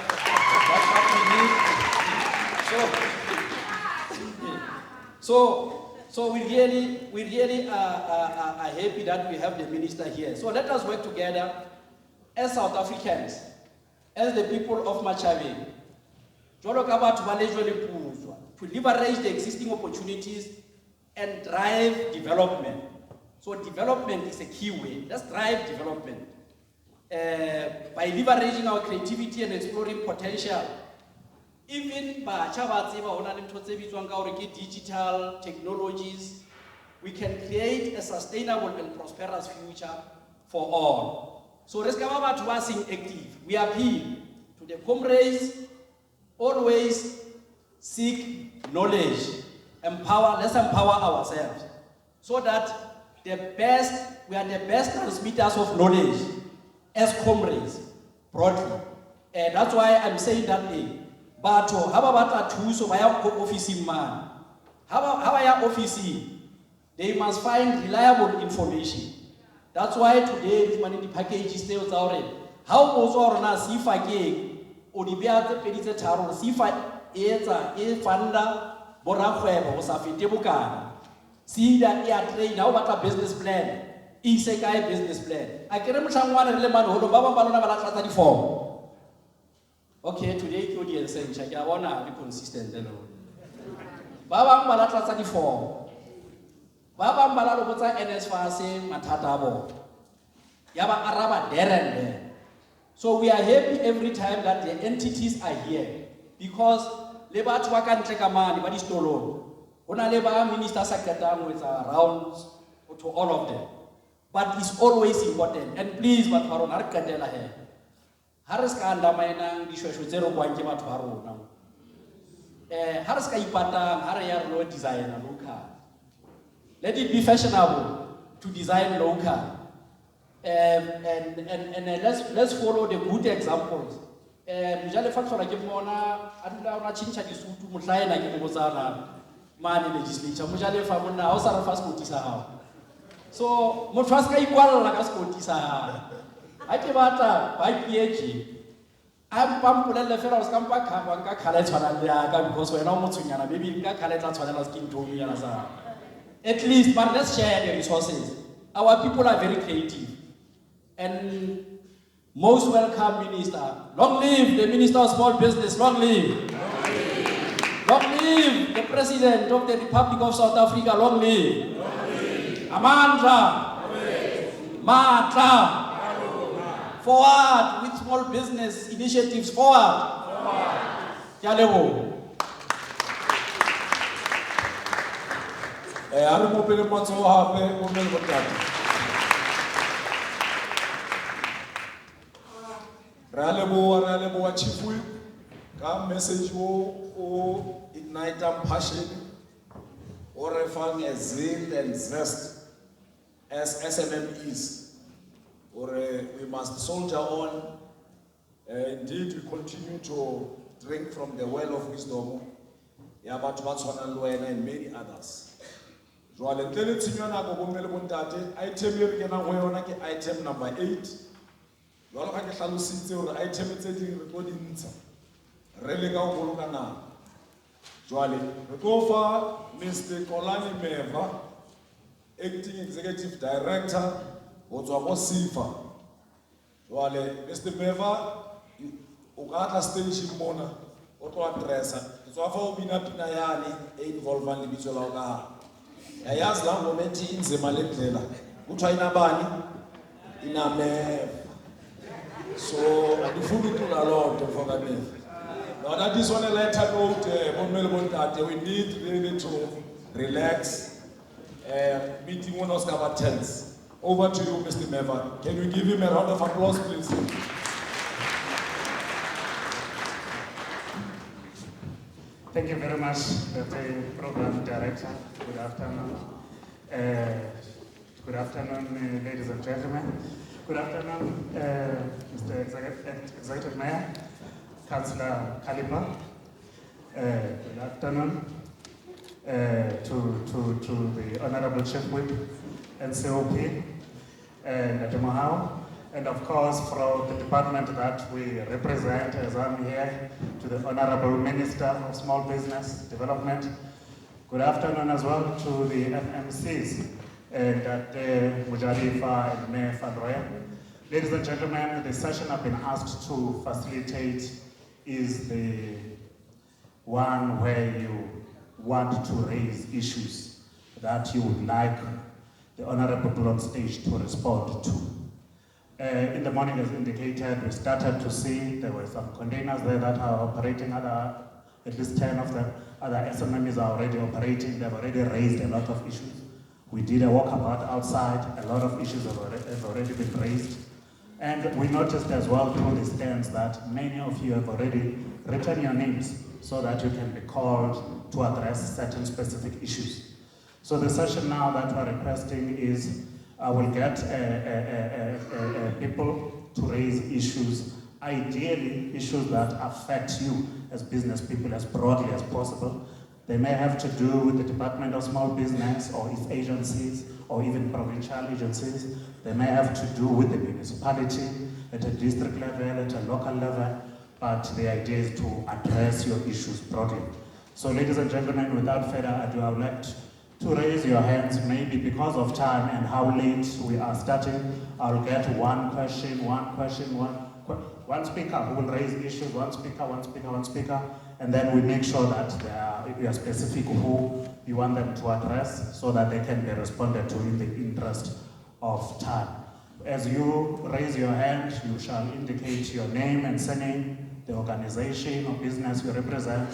So we really are happy that we have the minister here. So let us work together as South Africans, as the people of Matjhabeng, to leverage the existing opportunities and drive development. So development is a key way. Let's drive development. By leveraging our creativity and exploring potential. Even by digital technologies, we can create a sustainable and prosperous future for all. So let's come about to us active. We appeal to the comrades, always seek knowledge, let's empower ourselves, so that we are the best transmitters of knowledge as comrades, broadly. And that's why I'm saying that day. But how about so office man? How office? They must find reliable information. That's why today this money the package is still already. How was or na sifa ke o di bea tse pedi tse tharo sifa fanda borakgwebo go sa fete bokana. Sida train how about a business plan? Ise kae business plan? A kere motlangwane re le manolo ba bang ba lona ba la tlatsa di form. Okay, today ke audience e ntšha ke a bona le consistent le lona. Ba bang ba la tlatsa di form. Ba bang ba la lo botsa NSFAS mathata a bona. Ya ba araba there and there. So we are happy every time that the entities are here, because le batho ba ka ntle ka mane ba di stolong. Hona le ba minister secretary with around to all of them. But it's always important. And please, but for our katela here. Haris ka andamainang di shweshwe tse re buang ke batho ba rona. Haris ka ipatang hare ya lo designer local. Let it be fashionable to design local. And let's follow the good examples. Mjale factory ke mona adula una chincha di sutu motlaena ke mo botsana mane legislature mjale fa mona ha o sa re fa sekoti sa hao. So motho a se ka ikwalla ka sekoti sa hao. Ha ke batla ba PhD a mpampolelle fela o se ka mpa khaba nka khala e tshwana le ya ka, because wena o motshonyana maybe nka khala e tla tshwanela skin tone yana sa. At least, but let's share the resources. Our people are very creative. And most welcome, Minister. Long live the Minister of Small Business. Long live. Long live the President of the Republic of South Africa. Long live. Amandla. Matla. Forward with small business initiatives. Forward. Yalewo. Ari mo pele matso hape o mele botata. Re leboha chief whip ka message o ignite passion o re fang a zeal and zest as SMMEs. Or we must soldier on. Indeed, we continue to drink from the well of wisdom. And many others. Jwale tlele tsinyana go bomele bontate item e re kena go yona ke item number 8. Jwale ga ke hlalositse hore item tse di re tlo di ntsha re le ka go boloka nako. Jwale, re tlo fa Mr. Kolani Meva, Acting Executive Director, ho tswa ko SIFA. Jwale, Mr. Meva, o ka tla station mona, o tlo addressa. Ke tswa fa o bina pina yane e involvang lebitso la o ka hare. Yayazi la ngoma ethi inzima le ndlela. Kuthiwa inabani? Inameva. So, andifuni ucula loo nto mfoka Meva. Now that is on a lighter note, we need really to relax. Meeting one of our tense. Over to you, Mr. Meva. Can you give him a round of applause, please? Thank you very much, the program director. Good afternoon. Good afternoon, ladies and gentlemen. Good afternoon, Mr. Executive Mayor, Councillor Kalipa. Good afternoon to the Honorable Chief Whip, NCOP, and of course from the department that we represent as I'm here, to the Honorable Minister of Small Business Development. Good afternoon as well to the FMCs, Mujadifa and Mayor Fadroya. Ladies and gentlemen, the session I've been asked to facilitate is the one where you want to raise issues that you would like the Honorable people on stage to respond to. In the morning, as indicated, we started to see there were some containers there that are operating, at least 10 of them. Other SMMEs are already operating. They've already raised a lot of issues. We did a walkabout outside. A lot of issues have already been raised. And we noticed as well through the stands that many of you have already written your names so that you can be called to address certain specific issues. So the session now that we're requesting is we'll get people to raise issues, ideally issues that affect you as business people as broadly as possible. They may have to do with the Department of Small Business or its agencies or even provincial agencies. They may have to do with the municipality at a district level, at a local level, but the idea is to address your issues broadly. So ladies and gentlemen, without further ado, I would like to raise your hands, maybe because of time and how late we are starting. I'll get one speaker who will raise issues, one speaker, and then we make sure that you are specific who you want them to address so that they can be responded to in the interest of time. As you raise your hand, you shall indicate your name and surname, the organization or business you represent.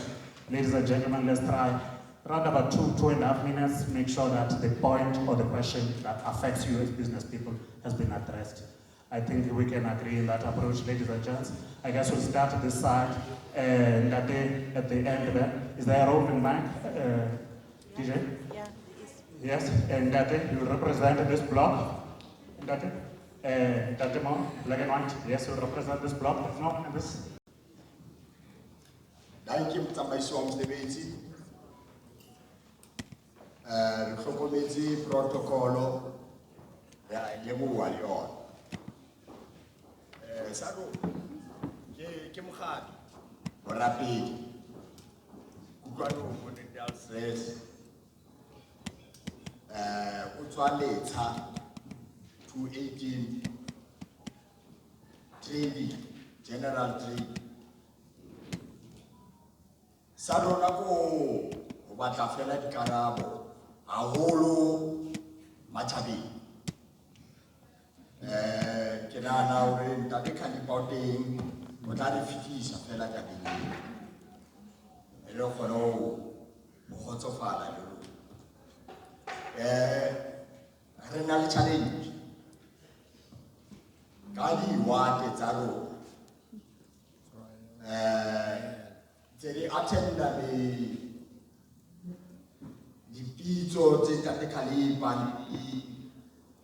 Ladies and gentlemen, let's try around about 2.5 minutes, make sure that the point or the question that affects you as business people has been addressed. I think we can agree in that approach, ladies and gents. I guess we'll start at this side, and at the end there. Is there a roving mic, DJ? Yeah, yes, and Date, you represent this block. Date Mom, black and white. Yes, you represent this block. There's no one in this. Thank you, Mr. Committee protocol, Saro, Kimhad, Rapid, Kukwano, Mondial says, Utwaleta 218 trading, general trade. Saro Nako, Batafela Karabo, Aholo, Matjhabeng. Now that they can about them, but I refuse a fella that they don't know what's of our renal challenge. Kali what it's a they attend the pizzo technically by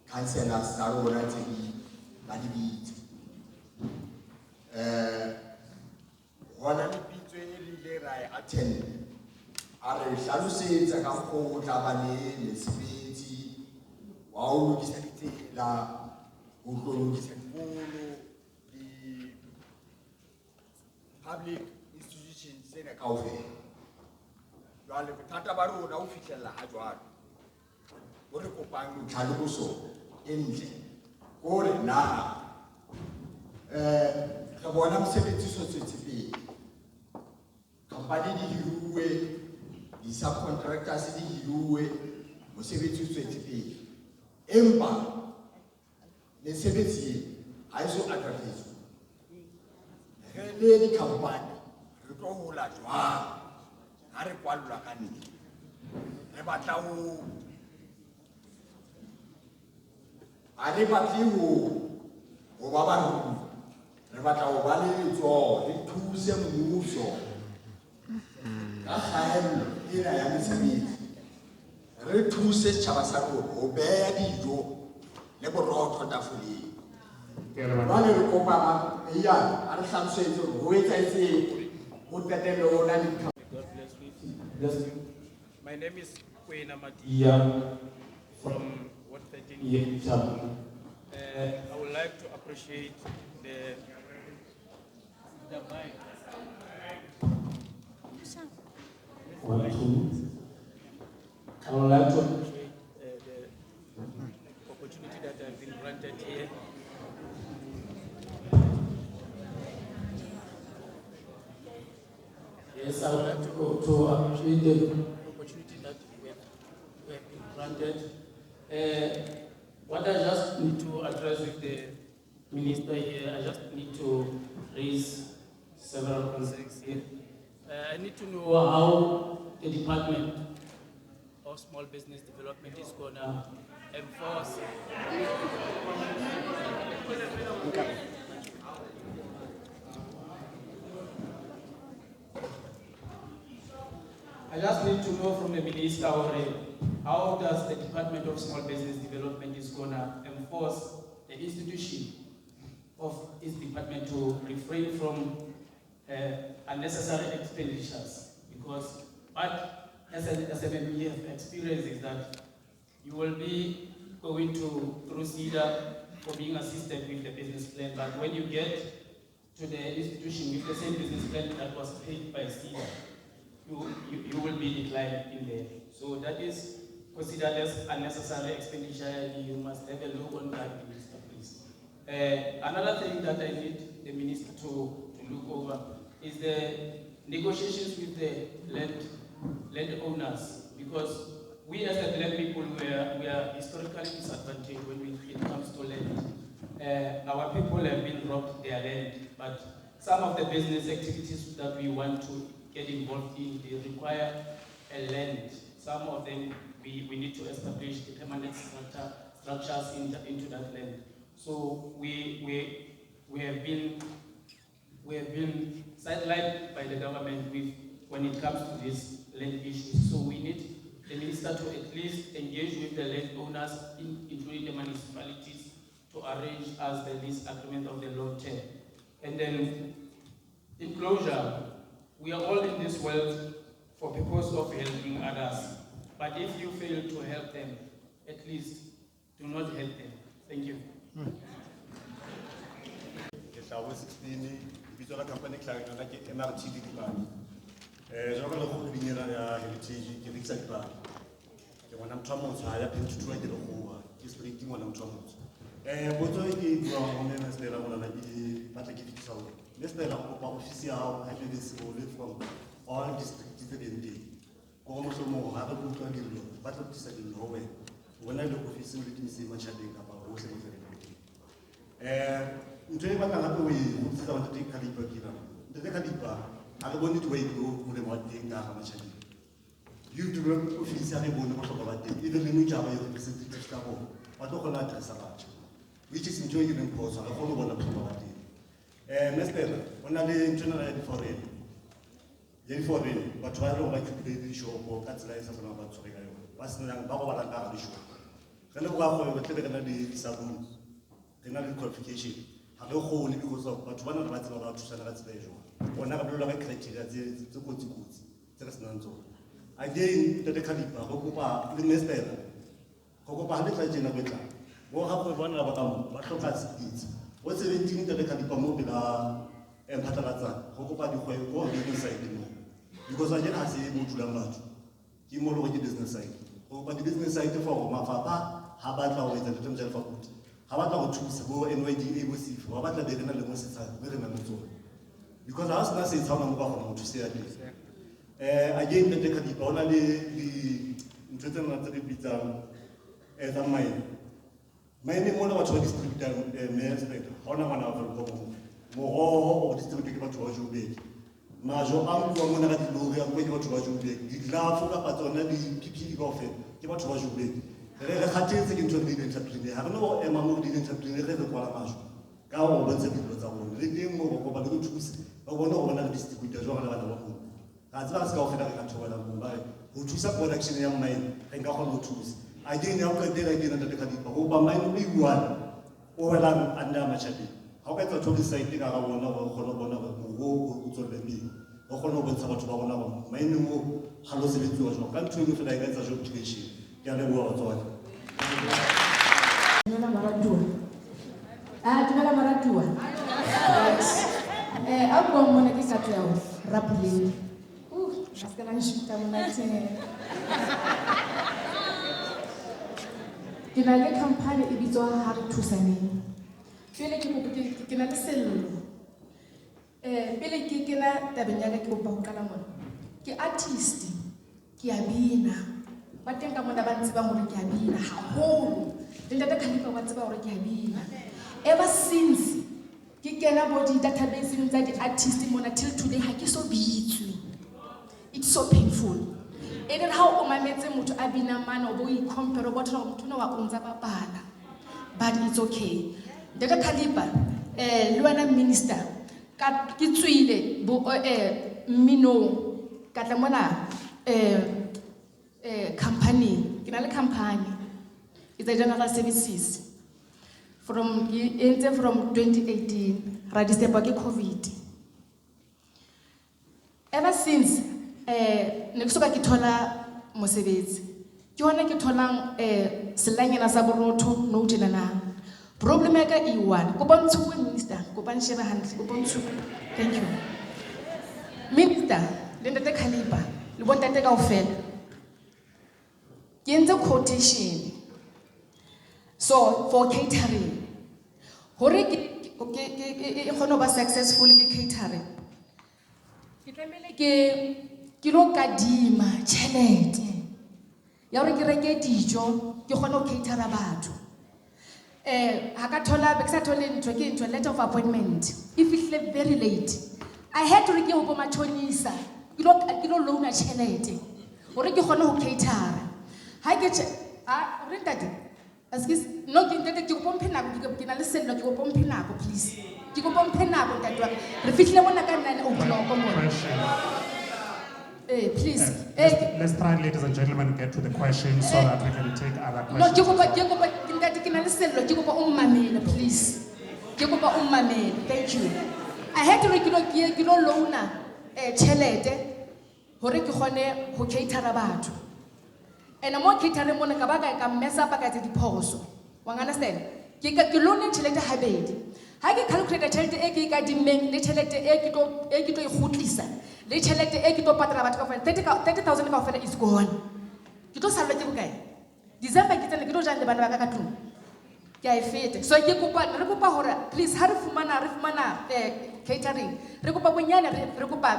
councillors are already Badibit. One of the people I attend are Shalusi, Zakampo, Tabane, Nesibiti, Wow, Gisatila, Ugo, Gisapolo, the public institutions in a coffee. Jwale bothata ba rona o fihlella ha jwale. O re kopang ntlha le boso e ntle. Ko re na re bona mosebetsi so tswetse pele. Company di hiruwe, di subcontractors di hiruwe, mosebetsi o tswetse pele. Empa mesebetsi ha e so advertise. Re le di company re tlo hola jwang ha re kwallwa ka ntle. Re batla ho a re batle ho ba barui. Re batla ho ba le letsoho, re thuse mmuso ka kgaello ena ya mesebetsi. Re thuse setjhaba sa rona ho beha dijo le borotho tafoleng. Jwale re kopa meya a re hlalosetse hore ho etsahetseng ho qetelle ona di. My name is Matjhabeng from Ward 13. I would like to appreciate the mic. I would like to appreciate the opportunity that I've been granted here. Yes, I would like to appreciate the opportunity that we have been granted. What I just need to address with the minister here, I just need to raise several concerns here. I need to know how the Department of Small Business Development is going to enforce. I just need to know from the minister already, how does the Department of Small Business Development is going to enforce the institution of its department to refrain from unnecessary expenditures? Because what SMME have experienced is that you will be going to through CEDA for being assisted with the business plan, but when you get to the institution with the same business plan that was paid by CEDA, you will be declined in there. So that is considered as unnecessary expenditure. You must have a look on that, Minister, please. Another thing that I need the Minister to look over is the negotiations with the landowners, because we as the land people, we are historically disadvantaged when it comes to land. Our people have been robbed their land, but some of the business activities that we want to get involved in, they require a land. Some of them, we need to establish the permanent structures into that land. So we have been sidelined by the government when it comes to these land issues. So we need the minister to at least engage with the landowners, including the municipalities, to arrange as the lease agreement of the long term. And then, in closure, we are all in this world for purpose of helping others. But if you fail to help them, at least do not help them. Thank you. Company MRT jwalo le go binela ya heritage ke rekisa dipalo ke ngwana motho a motsho ha ya phenthuwa ke le goa ke street ngwana motho a motsho botso ke bua go nna stela bona la ke batla ke fitisa ho le stela go pa office ya hao ha le visible from all districts tse di teng go mo so mo ha re botsa dillo ba tla tsisa dillo ho wena bona le office le dinse Matjhabeng ka ba ho se mo tsela ntwe ba ka gape o e go tsisa ba teng ka dipa ke na ntse ka dipa I don't want to wait to go to the market. You do not officially have a even in which I represent the Chicago, but don't address about which is enjoying in post. I follow one of the Mr. When I did general foreign, but I don't like to play the show or that's like something about Sorry. What's the Baba show? Then I go over the Sabun, another qualification. I don't hold because of but one of the about to sell that special. One of the criteria is to go to goods. There's none so. Again, the Calipa, Hokupa, the Mester, Hokupa, the Fajina Beta. What happened one of them, what has it? What's the thing that the Calipa Mobila and Patalaza, Hokupa, you go inside the moon? Because I didn't say move to the mat. ke mo lo ke business side go ba di business side for mafapa ha ba tla go etsa le temjela fakulty ha ba tla go thusa bo NYDA bo SIF ba batla be rena le mo setsa be rena le tsone because ha sena se tshaona mo ba gona go thusa ya teng again the ka di bona le ntse tsena tse di bitsang tsa mine mo na batho ba distributor mayor inspector ha ona ngwana wa go moroho o distributor ke batho ba Joburg majo a mpuwa mona ka dilori a ke batho ba Joburg diglafo ka patsona di PPE kaofela ke batho ba Joburg re khathetse ke ntho di entrepreneur ha re no ema mo di entrepreneur re kwala majo ka go bontsha dilo tsa bona le teng mo go ba le go thusa ba bona go bona le distributor jo ga bana ba bona ga tsaba se kaofela ka thobela mo ba go thusa production ya mine re nka kgona go thusa again ya go tela ke nna ka dipa go ba mine o iwan o wela anda Matjhabeng ha o ka tsa thobi site ka ga bona go kgona bona go tswela pele go kgona go bontsha batho ba bona go mine mo ga lo sebetsiwa jwa ka ntho e fela e ka etsa job creation ke a leboha batswadi Dumela Maratua. Dumela Maratua. A bua mona ke ka tsaya rapoleng. Ska la nshuta monate. Ke na le company e bitswa ha re thusaneng. Pele ke na le sello. Pele ke kena tabeng ya ke kopa ho qala mona. Ke artist, ke a bina. Ba teng ka mona ba ntse ba hore ke a bina haholo. Le ntate Khalifa ba tseba hore ke a bina. Ever since ke kena bo di database tsa di artist mona till today ha ke so bitswe. It's so painful. And then how o mametse motho a bina mana o bo I compare bo tla motho no wa unza papala. But it's okay. Ntate Khalifa le wena minister ka ke tswile bo mmino ka tla mona company ke na le company it's a general services from 2018 ra disturb ke COVID ever since ne ke soka ke thola mosebetsi ke hona ke tholang selanyana sa borotho no tjena na problem ya ka E1 go bontsha go minister go bansheba hantle go bontsha thank you minister le ntate Khalifa le bontate kaofela ke entse quotation so for catering hore ke kgone ba successful ke catering ke tlamele ke lo kadima tšhelete ya hore ke reke dijo ke kgone ho catera batho ha ka thola be ke sa thole ntho ke ntho letter of appointment if it's very late I had to re ke ho bo matshonisa ke lo loan tšhelete hore ke kgone ho catera ha ke re ntate askis no ke ntate ke go pomphe nako ke na le sello ke go pomphe nako please ke go pomphe nako ntate wa re fihlile bona ka 9 o'clock mona please let's try ladies and gentlemen get to the question so that we can take other questions no ke go ntate ke na le sello ke go ummamela please ke go ummamela thank you I had to re ke lo loana tšhelete hore ke kgone ho catera batho ena mo catering mona ka ba ka messa pa ka tse diphoso wa understand ke loan tšhelete habedi ha ke calculate tšhelete e ke ka dimeng le tšhelete e ke tlo e khutlisa le tšhelete e ke tlo patala batho ka 30,000 ka ofela is gone ke tlo salwa ke bokae December ke tsena ke tlo jang le bana ba ka tlung ke a fete so ke re kopa hore please ha re fumana catering re kopa bonyane re kopa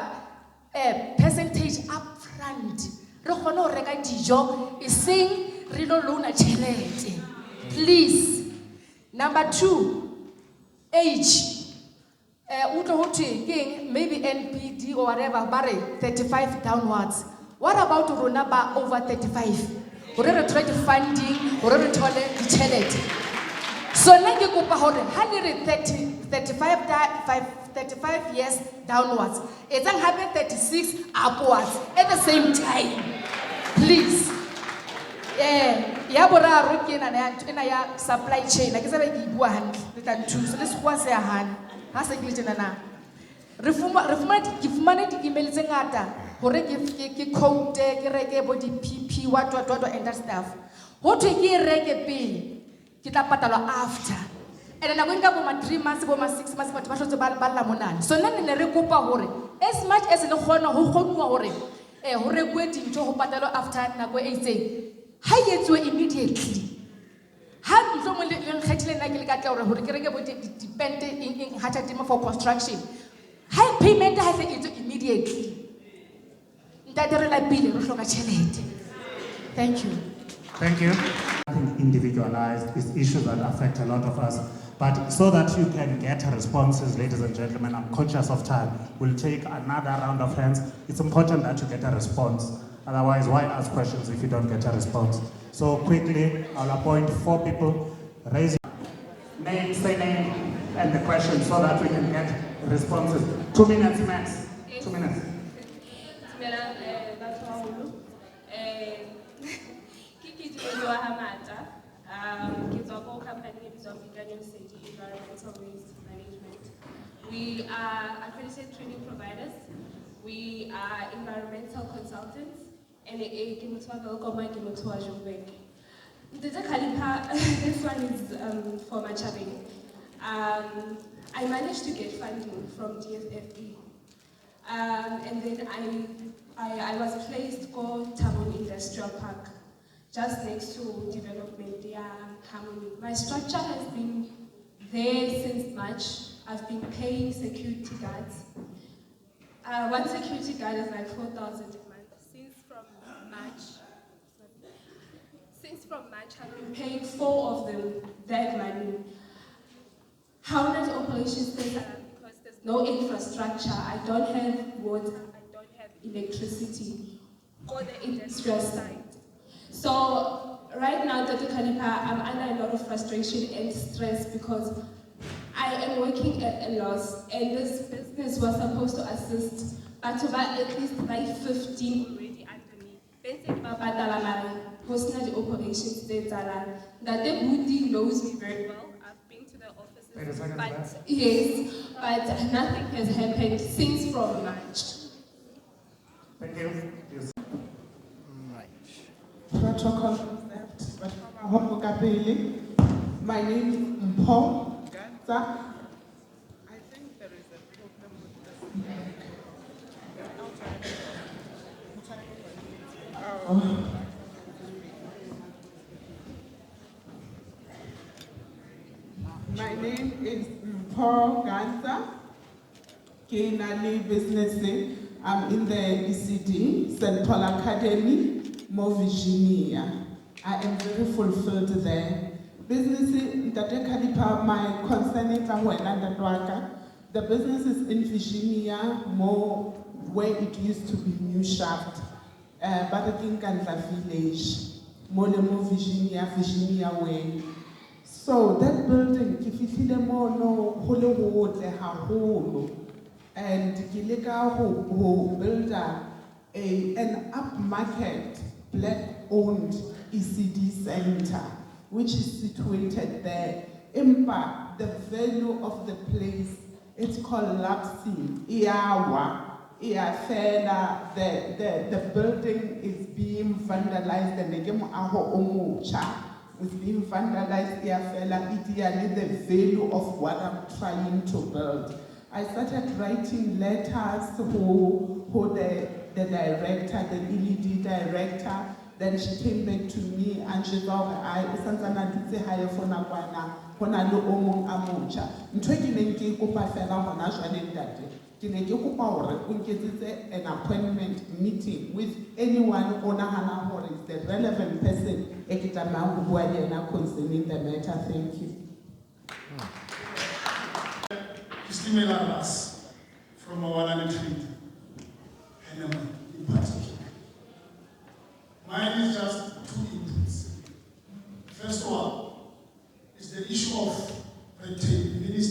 percentage up front re kgone ho reka dijo e seng re lo loana tšhelete please number 2 age utlo ho thwe maybe NPD or whatever bare 35 downwards what about rona ba over 35 hore re try funding hore re thole ditšhelete so nna ke kopa hore ha le re 35 years downwards etsang hape 36 upwards at the same time please ya boraro ke ena ya supply chain ke tsebe ke bua hantle le tla thusa le sekwa se ya hana ha se ke tsena na re fumane di-email tse ngata hore ke quote ke reke bo di-PP what and that stuff ho thwe ke reke pele ke tla patalwa after and nako nka bo ma 3 months bo ma 6 months batho ba hlotse ba lla monana so nna ne re kopa hore as much as le kgona ho kgonuwa hore ho rekuwe dintho ho patalwa after nako e itseng ha e etsuwe immediately ha ntlo mo le nkgethile nna ke le ka tla hore ke reke bo dipente in Matjhabeng for construction ha payment ha se etswe immediately ntate re lapile re hloka tjhelete. Thank you. Thank you. Individualized is issues that affect a lot of us. But so that you can get responses, ladies and gentlemen, I'm conscious of time. We'll take another round of hands. It's important that you get a response. Otherwise, why ask questions if you don't get a response? So quickly, I'll appoint 4 people. Raise your name, say name, and the question so that we can get responses. 2 minutes max. 2 minutes. Environmental Waste Management. We are accredited training providers. We are environmental consultants. And this one is for Matjhabeng. I managed to get funding from DFFE. And then I was placed for Tabon Industrial Park, just next to development, Harmony. My structure has been there since March. I've been paying security guards. One security guard is like 4,000 a month. Since from March, I've been paying 4 of them that money. How does operations stay because there's no infrastructure. I don't have water, I don't have electricity or the industrial side. So right now, Dr. Kalipa, I'm under a lot of frustration and stress because I am working at a loss and this business was supposed to assist, but to buy at least by 15 already under me. Then the operations that the Bundi knows me very well. I've been to the offices, but yes, but nothing has happened since from March. Thank you. Yes. Protocol observed, but my name is Paul Ganza. I think there is a problem with this. My name is Paul Ganza. Kenali Business. I'm in the ECD, St. Paul Academy, Mo Virginia. I am very fulfilled there. Business, my concern is the business is in Virginia, more where it used to be New Shaft, Barakinkanza village, more Virginia way. So that building, if you feel more no Hollywood, and Gileka who built an upmarket black-owned ECD center, which is situated there. Impact the value of the place, it's collapsing. The building is being vandalized, and it's being vandalized. The value of what I'm trying to build. I started writing letters who the director, the LED director. Then she came back to me and she said, I did hire for Nakwana, lo omong amucha. An appointment meeting with anyone who is the relevant person concerning the matter. Thank you. From our retreat, and in particular. Mine is just 2 inputs. First one is the issue of red tape. It is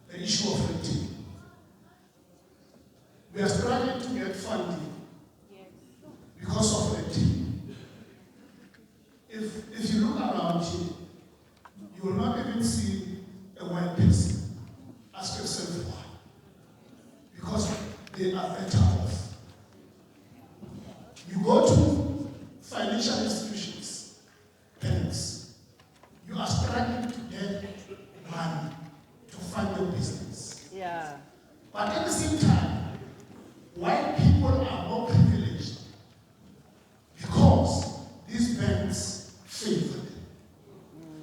the issue of red tape. We are struggling to get funding because of red tape. If you look around here, you will not even see a white person. Ask yourself why. Because they are better off. You go to financial institutions, banks, you are struggling to get money to fund your business. Yeah. But at the same time,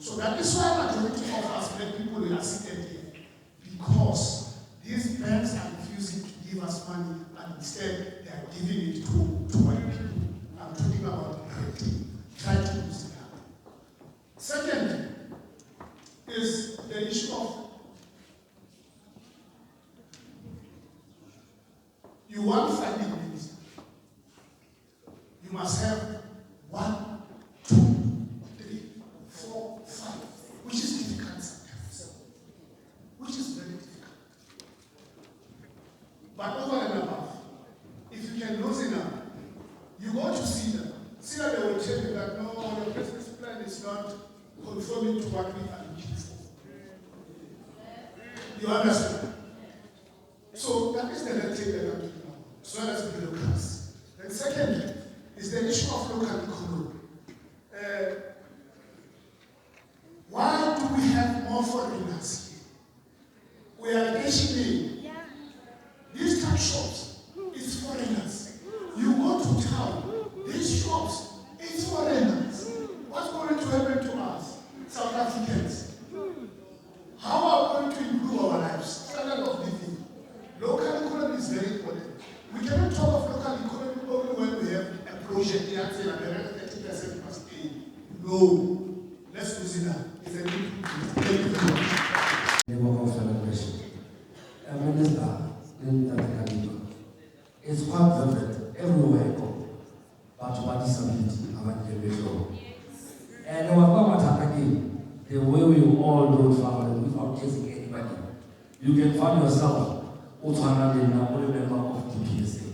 So that is why majority of us black people are seated here. Because these banks are refusing to give us money, and instead they are giving it to white people. I'm talking about trying to use it up. Second is the issue of you want funding minister. You must have 1, 2, 3, 4, 5, which is difficult sometimes. Which is very difficult. But over and above, if you can lose enough, you go to CEDA. CEDA, they will tell you that no, your business plan is not conforming to what we are looking for. You understand? So that is the red tape that I'm talking about, as well as bureaucracy. And secondly, is the issue of local economy. Why do we have more foreigners here? We are mentioning these tax shops, it's foreigners. You go to town, these shops, it's foreigners. What's going to happen to us, South Africans? How are we going to improve our lives, standard of living? Local economy is very important. We cannot talk of local economy only when we have a project here saying that 30% must pay. No, let's lose it now. It's a big thank you very much. Minister, it's quite perfect everywhere I go. But what is disability? And again, the way we all do travel without chasing anybody, you can find yourself also another member of the PSA.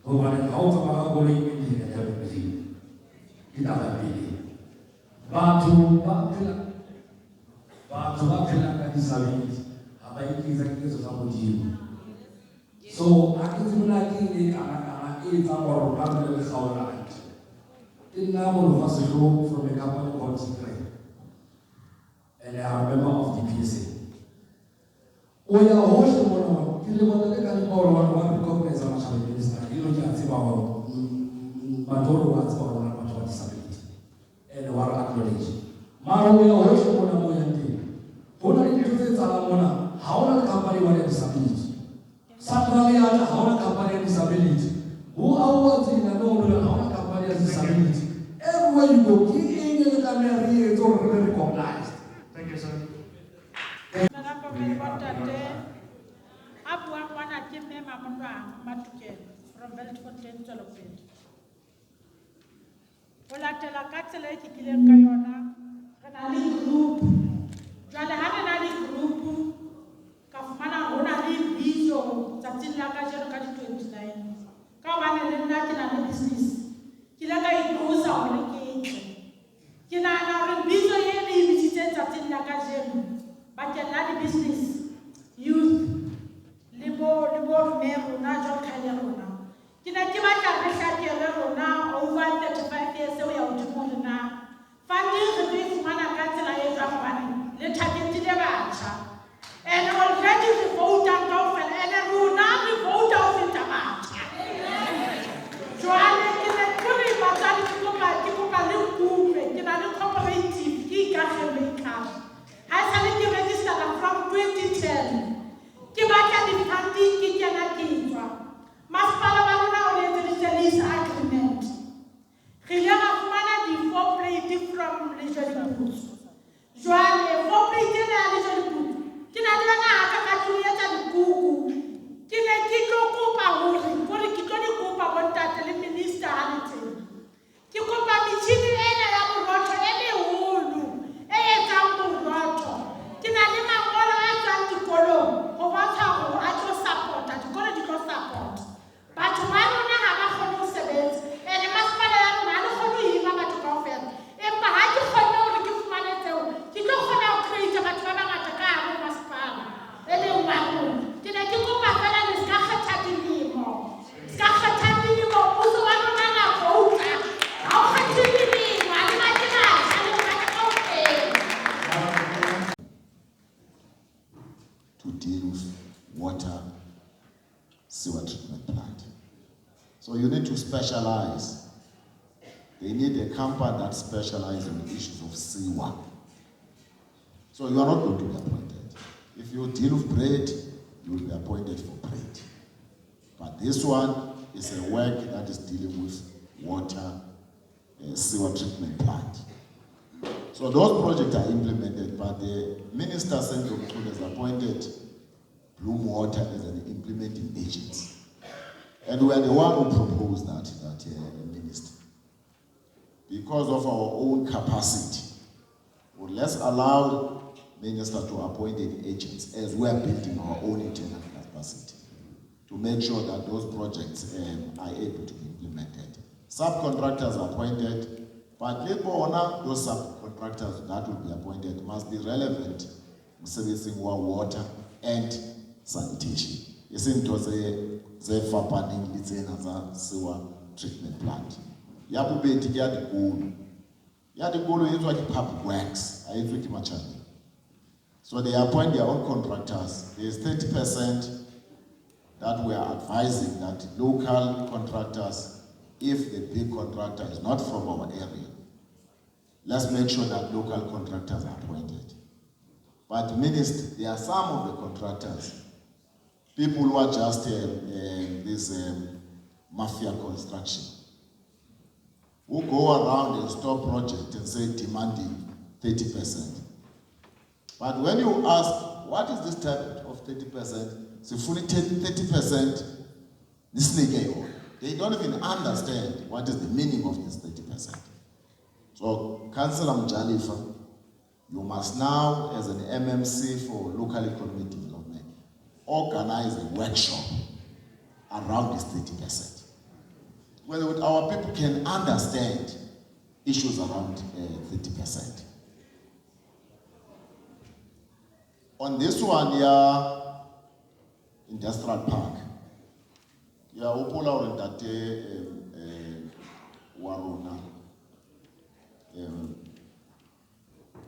But when it comes to going in and everything, it doesn't really. But to disability, so I can do like it's our family right. In now of us from a company called Secret. And I am a member of the PSA. We are also one recognize a Matjhabeng minister. You don't have to about Matoro what's or Matoro disability. And we are acknowledged. Maro we are also one of how the company want disability. Saturday, how the company disability. Who are what in the know how the company has disability. Everywhere you go, in the camera is already recognized. Thank you, sir. From Beltfontein to Lopez. Olatela katsela e ke kileng ka yona re na le group jwale ha re na le group ka fumana hona le biso tsatsing la ka jeno ka di 29 ka hobane le nna ke na le business ke la ka itlosa hore ke nahana hore biso e ne e bitsitseng tsatsing la ka jeno bakeng la di business youth le bo mme rona jwalo ka le rona ke ne ke batla re hlakele rona over 35 years eo ya hodimo rena funding re fumana ka tsela e jwang hobane le targetile batjha and already re vouta kaofela and rona re vouta ho feta batjha jwale ke ne ke re batswadi ke kopa le nkutlwe ke na le cooperative ke ikageleikang ha e sale ke registered from 2010 ke batla di-funding ke kena ke tswa masepala wa rona o etseditse lease agreement re ile ra fumana di-4 plate from Lejoliputs jwale 4 plate ena ya Lejoliputs ke na le yona haka ka tlo etsa dikuku ke ne ke tlo kopa hore ke tlo di kopa bontate le minister ha le teng ke kopa metjhini ena ya borotho e meholo e etsang borotho ke na le mangolo a tswang dikolong ho bontsha hore a tlo support-a dikolo di tlo support batho ba rona ha ba kgone ho sebetsa ene masepala ya rona ha le kgone ho hira batho kaofela empa ha ke kgonne hore ke fumane tseo ke tlo kgona ho create batho ba bangata ka hare ho masepala e leng wa rona ke ne ke kopa fela le ska kgetha dilemo mmuso wa rona na vouta ha o kgethe dilemo ha le batle batjha le batla kaofela to deal with water sewer treatment plant. So you need to specialize. They need a company that specializes in issues of sewer So you are not going to be appointed. If you deal with bread, you will be appointed for bread. But this one is a work that is dealing with water, sewer treatment plant. So those projects are implemented, but the Minister Sendro has appointed Bloom Water as an implementing agent. And we are the one who proposed that minister. Because of our own capacity, well, let's allow minister to appoint agents as we are building our own internal capacity to make sure that those projects are able to be implemented. Subcontractors are appointed, but those subcontractors that will be appointed must be relevant in servicing water and sanitation. Izinto zefapaning litsena za sewer treatment plant. Yabubeti yadikulu. Yadikulu yenzwa public works, ayenzwa Matjhabeng. So they appoint their own contractors. There is 30% that we are advising that local contractors, if the big contractor is not from our area, let's make sure that local contractors are appointed. But minister, there are some of the contractors, people who are just this mafia construction, who go around and stop project and say demanding 30%. But when you ask, what is this type of 30%? So fully 30%, they don't even understand what is the meaning of this 30%. So, Councillor Mjalifa, you must now, as an MMC for local economic development, organize a workshop around this 30%. Where our people can understand issues around 30%. On this one, industrial park. Upola orientate Waruna.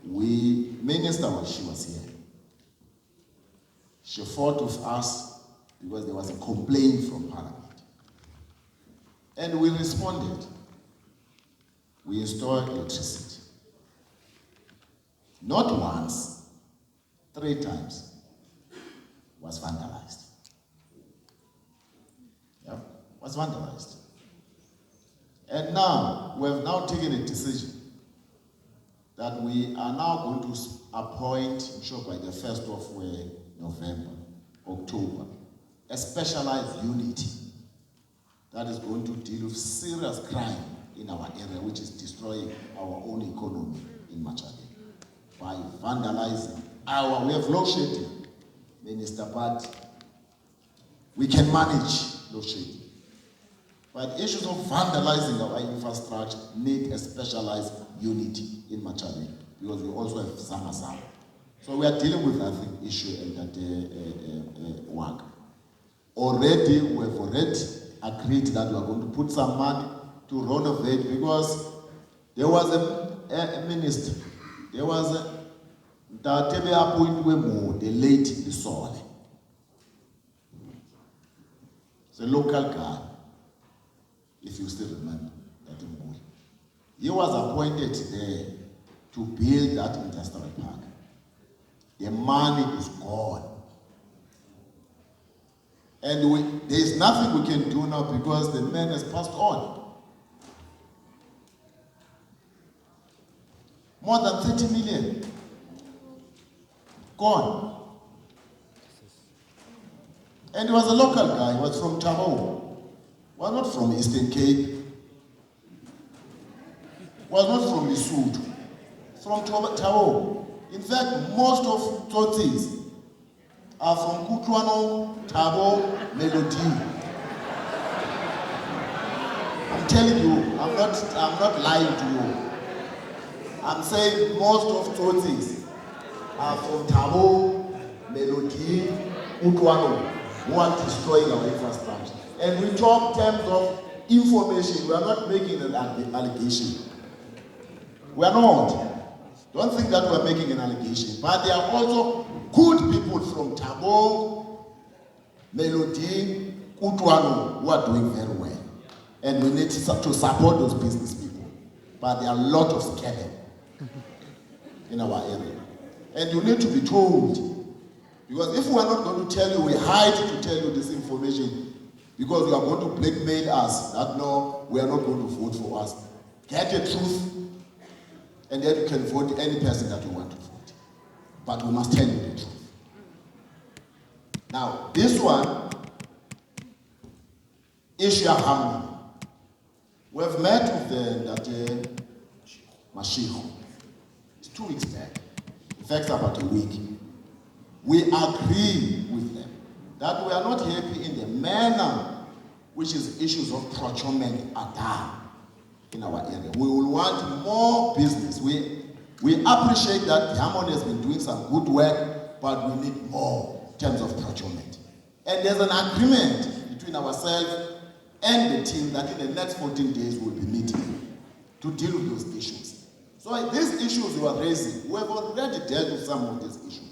Minister she was here. She fought with us because there was a complaint from Parliament. And we responded. We installed electricity. Not once, 3 times was vandalized. Yeah, was vandalized. And now, we have now taken a decision that we are now going to appoint, I'm sure by the 1st of November, October, a specialized unit that is going to deal with serious crime in our area, which is destroying our own economy in Matjhabeng by vandalizing we have load shedding, Minister, but we can manage load shedding. But issues of vandalizing our infrastructure need a specialized unit in Matjhabeng because we also have Sama. So we are dealing with that issue and that work. Already, we have agreed that we are going to put some money to renovate because there was a minister, there was the late Isole. It's a local guy, if you still remember that movie. He was appointed there to build that industrial park. The money is gone. And there is nothing we can do now because the man has passed on. More than 30 million. Gone. And he was a local guy, he was from Tabo. Was not from Eastern Cape. Was not from Lesotho. From Tabo. In fact, most of Tsotis are from Kutuano, Tabo, Melody. I'm telling you, I'm not lying to you. I'm saying most of Tsotis are from Tabo, Melody, Kutuano, who are destroying our infrastructure. And we talk in terms of information. We are not making an allegation. We are not. Don't think that we are making an allegation. But there are also good people from Tabo, Melody, Kutuano who are doing very well. And we need to support those business people. But there are a lot of scamming in our area. And you need to be told. Because if we are not going to tell you, we hide to tell you this information because you are going to blackmail us that no, we are not going to vote for us. Get the truth, and then you can vote any person that you want to vote. But we must tell you the truth. Now, this one, issue of harmony. We have met with that Matjhabeng. It's 2 weeks back. In fact, about a week. We agree with them that we are not happy in the manner which is issues of procurement are done in our area. We will want more business. We appreciate that Harmony has been doing some good work, but we need more in terms of procurement. And there's an agreement between ourselves and the team that in the next 14 days we'll be meeting to deal with those issues. So these issues you are raising, we have already dealt with some of these issues.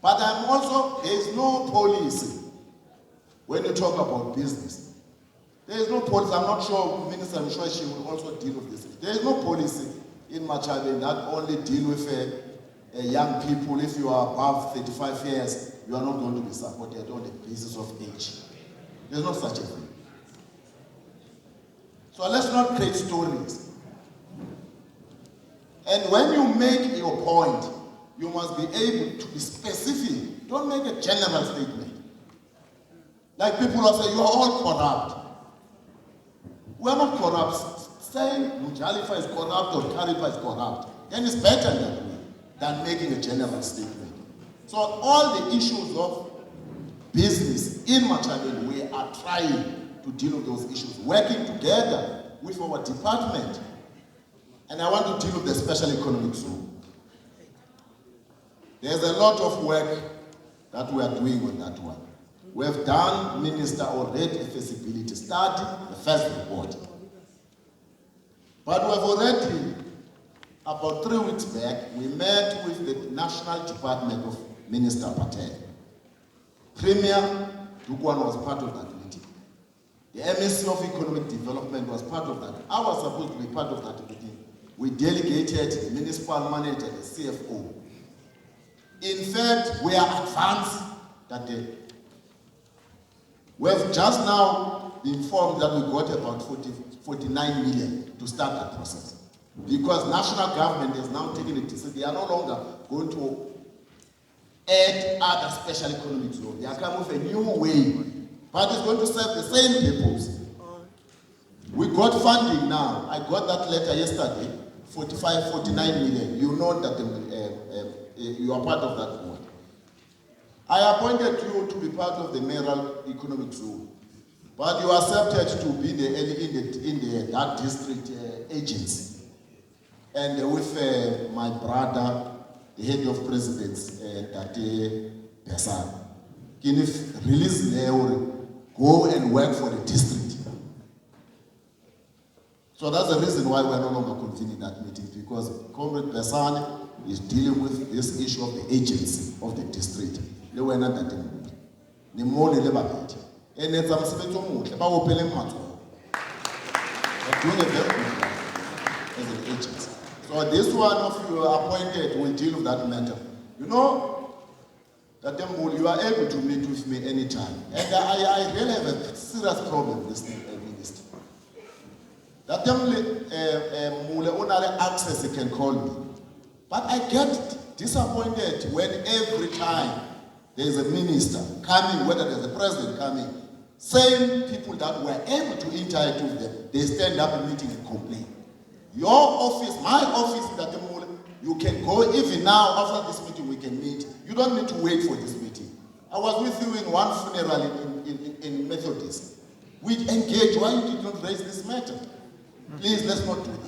But there is no policy when you talk about business. There is no policy. I'm not sure, Minister, I'm sure she will also deal with this. There is no policy in Matjhabeng that only deal with young people. If you are above 35 years, you are not going to be supported on the basis of age. There's no such a thing. So let's not create stories. And when you make your point, you must be able to be specific. Don't make a general statement. Like people will say, you are all corrupt. We are not corrupt. Saying Mujalifa is corrupt or Karipa is corrupt, then it's better than making a general statement. So all the issues of business in Matjhabeng, we are trying to deal with those issues, working together with our department. And I want to deal with the special economic zone. There's a lot of work that we are doing on that one. We have done, Minister, already a feasibility study, the first report. But we have already, about 3 weeks back, we met with the National Department of Minister Patel. Premier Dukwan was part of that meeting. The MSc of Economic Development was part of that. I was supposed to be part of that meeting. We delegated the municipal manager, the CFO. In fact, we are advanced that day. We have just now been informed that we got about 49 million to start that process. Because national government is now taking it to say they are no longer going to add other special economic zones. They are coming with a new way, but it's going to serve the same purpose. We got funding now. I got that letter yesterday, 49 million. You know that you are part of that board. I appointed you to be part of the mayoral economic zone, but you accepted to be in that district agency. And with my brother, the head of presidents, Tate Besan, can you release Leo, go and work for the district? So that's the reason why we're no longer continuing that meeting, because Comrade Besan is dealing with this issue of the agency of the district. Le wena tate mo. Ni mo le babedi. And it's a msebenzi omuhle ba opele matsoho. They're doing a very good job as an agency. So this one of you appointed will deal with that matter. You know, that you are able to meet with me anytime. And I really have a serious problem with this minister. That Mule only access he can call me. But I get disappointed when every time there is a minister coming, whether there's a president coming, same people that were able to interact with them, they stand up in meeting and complain. Your office, my office in Datemule, you can go even now after this meeting we can meet. You don't need to wait for this meeting. I was with you in one funeral in Methodist. We engaged. Why you did not raise this matter? Please, let's not do that.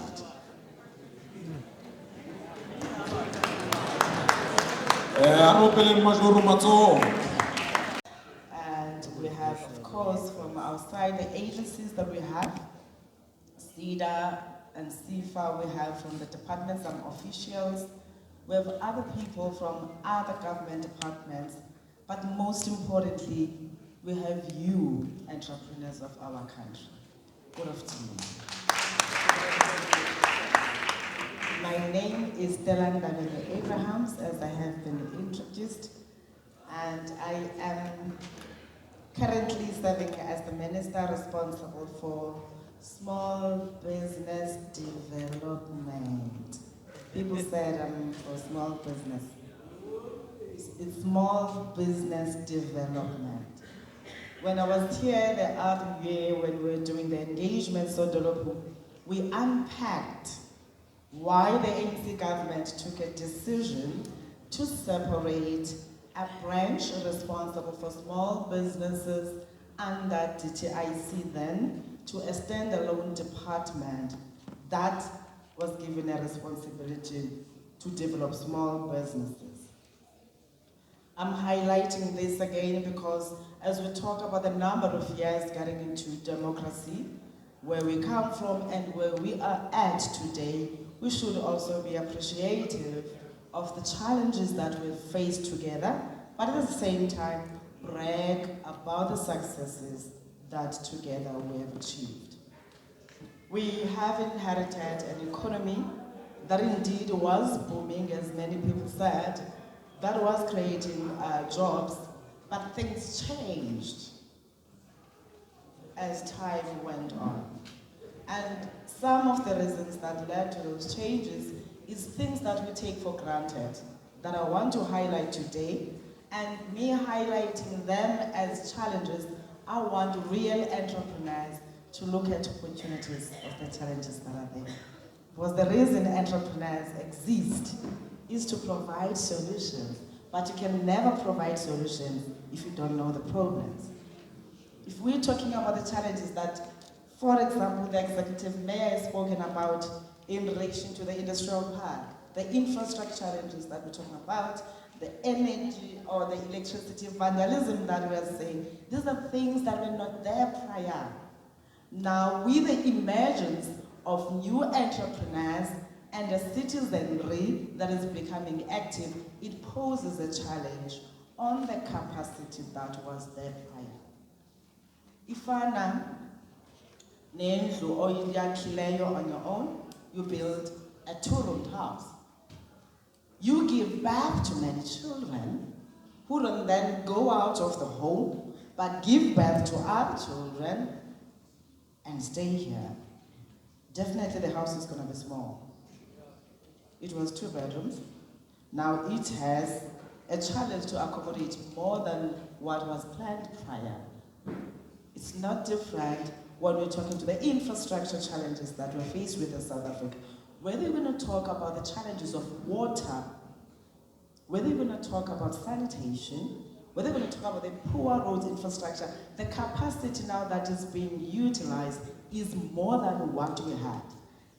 And we have, of course, from outside the agencies that we have, CEDA and CIFA, we have from the departments, some officials, we have other people from other government departments, but most importantly, we have you, entrepreneurs of our country. Good afternoon. My name is Stellan Davide Abrahams, as I have been introduced, and I am currently serving as the Minister responsible for small business development. People said I'm for small business. It's small business development. When I was here the other year when we were doing the engagement, we unpacked why the ANC government took a decision to separate a branch responsible for small businesses under DTIC then to a standalone department that was given a responsibility to develop small businesses. I'm highlighting this again because as we talk about the number of years getting into democracy, where we come from and where we are at today, we should also be appreciative of the challenges that we've faced together, but at the same time, brag about the successes that together we have achieved. We have inherited an economy that indeed was booming, as many people said, that was creating jobs, but things changed as time went on. And some of the reasons that led to those changes is things that we take for granted that I want to highlight today. And me highlighting them as challenges, I want real entrepreneurs to look at opportunities of the challenges that are there. Because the reason entrepreneurs exist is to provide solutions, but you can never provide solutions if you don't know the problems. If we're talking about the challenges that, for example, the executive mayor has spoken about in relation to the industrial park, the infrastructure challenges that we're talking about, the energy or the electricity vandalism that we are saying, these are things that were not there prior. Now, with the emergence of new entrepreneurs and a citizenry that is becoming active, it poses a challenge on the capacity that was there prior. Ifana nendlu oyakhileyo on your own, you build a two-roomed house. You give birth to many children who don't then go out of the home, but give birth to other children and stay here. Definitely the house is going to be small. It was 2 bedrooms. Now it has a challenge to accommodate more than what was planned prior. It's not different when we're talking to the infrastructure challenges that we're faced with in South Africa. Whether you're going to talk about the challenges of water, whether you're going to talk about sanitation, whether you're going to talk about the poor road infrastructure, the capacity now that is being utilized is more than what we had.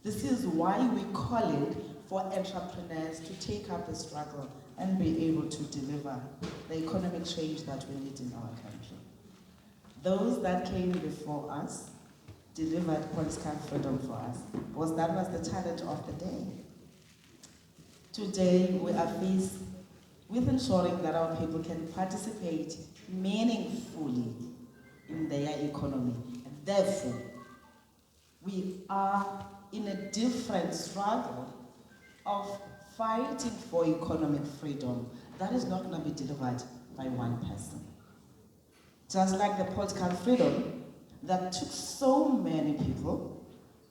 This is why we're calling for entrepreneurs to take up the struggle and be able to deliver the economic change that we need in our country. Those that came before us delivered political freedom for us, because that was the challenge of the day. Today, we are faced with ensuring that our people can participate meaningfully in their economy. And therefore, we are in a different struggle of fighting for economic freedom. That is not going to be delivered by one person. Just like the political freedom that took so many people,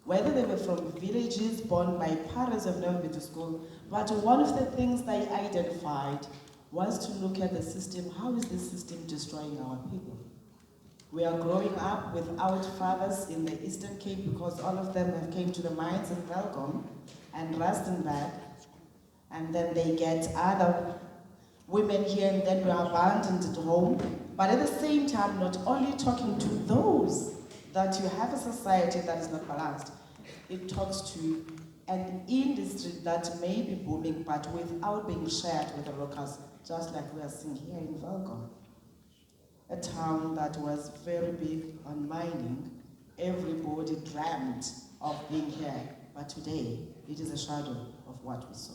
whether they were from villages born by parents who have never been to school, but one of the things they identified was to look at the system. How is this system destroying our people? We are growing up without fathers in the Eastern Cape because all of them have came to the mines in Welkom and Rustenburg, and then they get other women here and then we are abandoned at home. But at the same time, not only talking to those that you have a society that is not balanced, it talks to an industry that may be booming but without being shared with the locals, just like we are seeing here in Welkom. A town that was very big on mining, everybody dreamt of being here, but today it is a shadow of what we saw.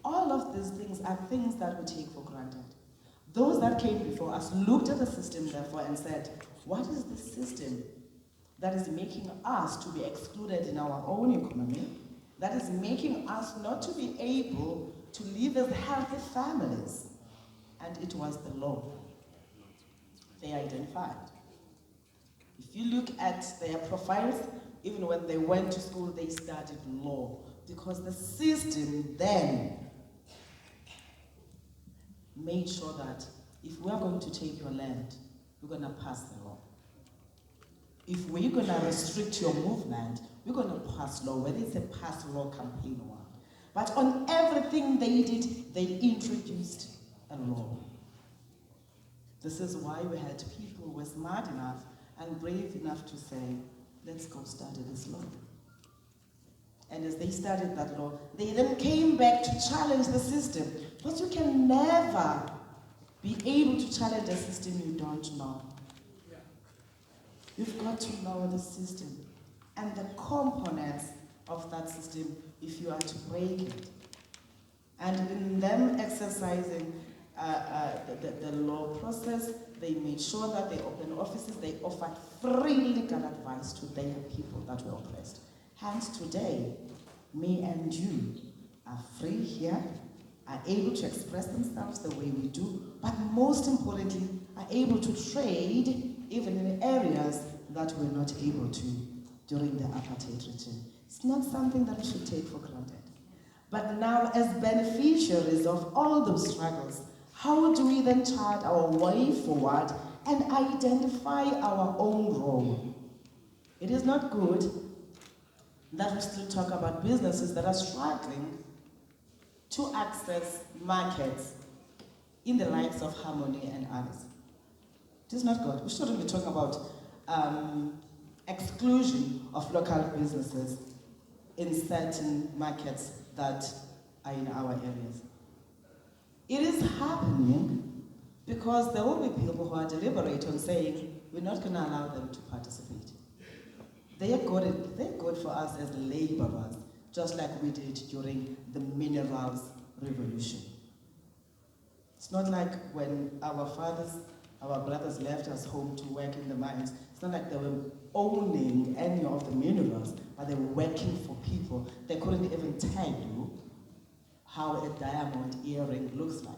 All of these things are things that we take for granted. Those that came before us looked at the system therefore and said, what is the system that is making us to be excluded in our own economy that is making us not to be able to live as healthy families. And it was the law they identified. If you look at their profiles, even when they went to school, they studied law, because the system then made sure that if we are going to take your land, we're going to pass the law. If we're going to restrict your movement, we're going to pass law, whether it's a pass law campaign or what. But on everything they did, they introduced a law. This is why we had people who were smart enough and brave enough to say, let's go study this law. And as they studied that law, they then came back to challenge the system. But you can never be able to challenge a system you don't know. You've got to know the system and the components of that system if you are to break it. And in them exercising the law process, they made sure that they opened offices, they offered free legal advice to their people that were oppressed. Hence today, me and you are free here, are able to express themselves the way we do, but most importantly, are able to trade even in areas that we're not able to during the apartheid regime. It's not something that we should take for granted. But now, as beneficiaries of all those struggles, how do we then chart our way forward and identify our own role? It is not good that we still talk about businesses that are struggling to access markets in the likes of Harmony and others. It is not good. We shouldn't be talking about exclusion of local businesses in certain markets that are in our areas. It is happening because there will be people who are deliberate on saying, we're not going to allow them to participate. They're good for us as laborers, just like we did during the minerals revolution. It's not like when our fathers, our brothers left us home to work in the mines. It's not like they were owning any of the minerals, but they were working for people. They couldn't even tell you how a diamond earring looks like.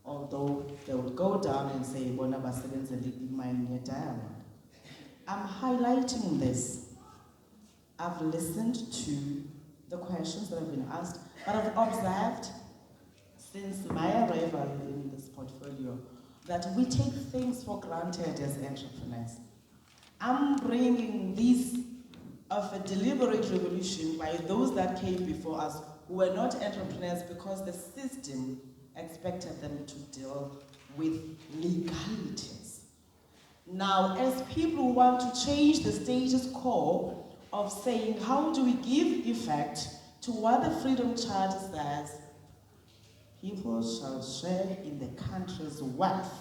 Although they would go down and say, "Bona basebenzele imine diamond." I'm highlighting this. I've listened to the questions that have been asked, but I've observed since my arrival in this portfolio that we take things for granted as entrepreneurs. I'm bringing this of a deliberate revolution by those that came before us who were not entrepreneurs because the system expected them to deal with legalities. Now, as people want to change the status quo of saying, how do we give effect to what the Freedom Charter says? People shall share in the country's wealth.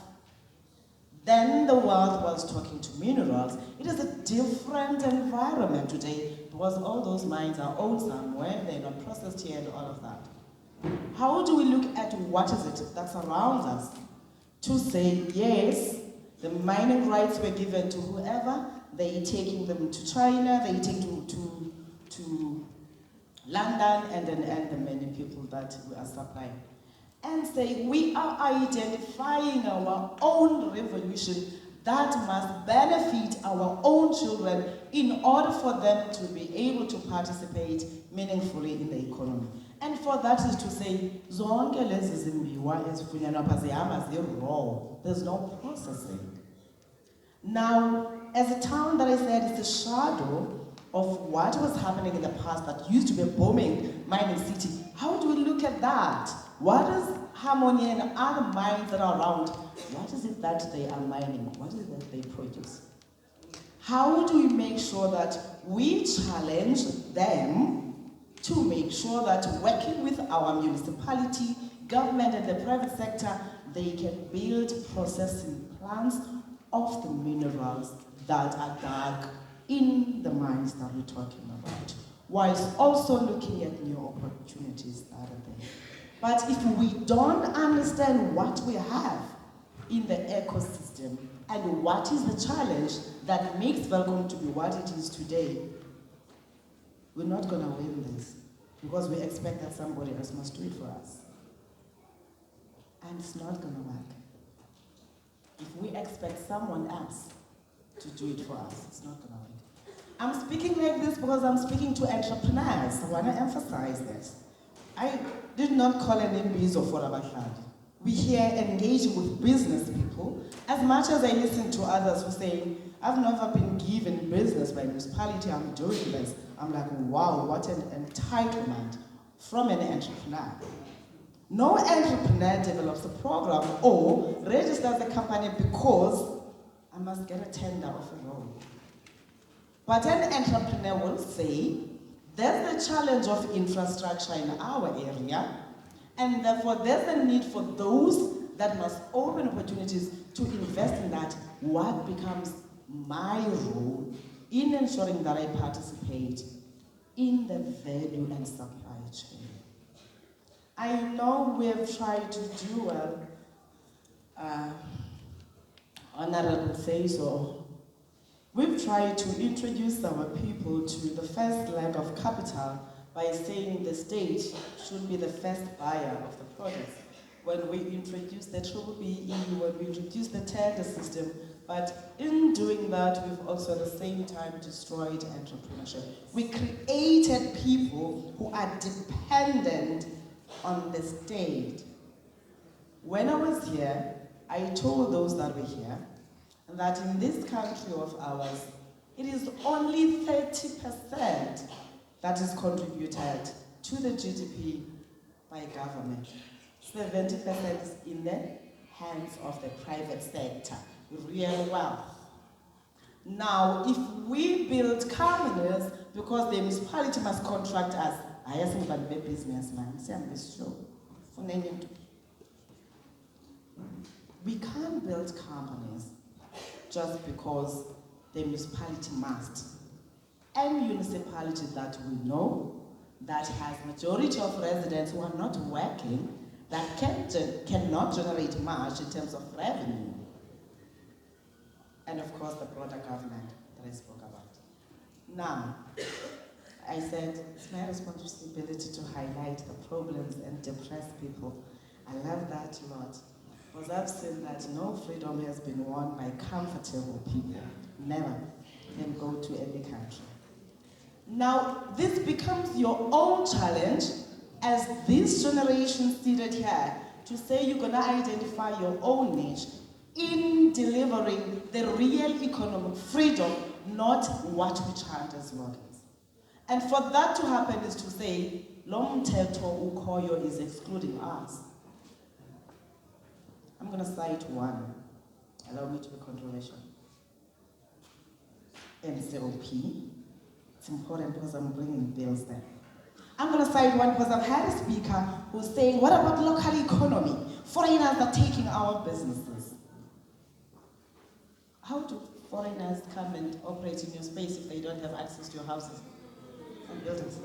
Then the world was talking to minerals. It is a different environment today because all those mines are old somewhere, they're not processed here and all of that. How do we look at what is it that surrounds us to say, yes, the mining rights were given to whoever, they're taking them to China, they take to London, and the many people that we are supplying. And say, we are identifying our own revolution that must benefit our own children in order for them to be able to participate meaningfully in the economy. And for that is to say, zonke lezi zimbiwa ezifunyanwa apha zihamba zi-raw. There's no processing. Now, as a town that I said is a shadow of what was happening in the past that used to be a booming mining city, how do we look at that? What is Harmony and other mines that are around? What is it that they are mining? What is it that they produce? How do we make sure that we challenge them to make sure that working with our municipality, government and the private sector, they can build processing plants of the minerals that are dug in the mines that we're talking about, whilst also looking at new opportunities that are there. But if we don't understand what we have in the ecosystem and what is the challenge that makes Welcome to be what it is today, we're not going to win this because we expect that somebody else must do it for us. And it's not going to work. If we expect someone else to do it for us, it's not going to work. I'm speaking like this because I'm speaking to entrepreneurs. I want to emphasize this. I did not call an Mbizo for Abahlali. We here engaging with business people. As much as I listen to others who say, I've never been given business by municipality, I'm doing this. I'm like, wow, what an entitlement from an entrepreneur. No entrepreneur develops a program or registers a company because I must get a tender of a role. But an entrepreneur will say, there's the challenge of infrastructure in our area, and therefore there's a need for those that must open opportunities to invest in that. What becomes my role in ensuring that I participate in the value and supply chain? I know we have tried to do honorable say so. We've tried to introduce our people to the first leg of capital by saying the state should be the first buyer of the products. When we introduced the BBBE, when we introduced the tender system, but in doing that, we've also at the same time destroyed entrepreneurship. We created people who are dependent on the state. When I was here, I told those that were here that in this country of ours, it is only 30% that is contributed to the GDP by government. 70% is in the hands of the private sector, real wealth. Now, if we build companies because the municipality must contract us, I have a businessman, we can't build companies just because the municipality must. Any municipality that we know that has majority of residents who are not working, that cannot generate much in terms of revenue. And of course the broader government that I spoke about. Now, I said it's my responsibility to highlight the problems and depress people. I love that a lot. Because I've seen that no freedom has been won by comfortable people. Never can go to any country. Now, this becomes your own challenge as this generation seated here to say you're going to identify your own niche in delivering the real economic freedom, not what we chant as slogans. And for that to happen is to say, Lo Mthetho Ukhoyo is excluding us. I'm going to cite one. Allow me to be controversial. MCOP. It's important because I'm bringing bills there. I'm going to cite one because I've had a speaker who's saying, what about local economy? Foreigners are taking our businesses. How do foreigners come and operate in your space if they don't have access to your houses and buildings?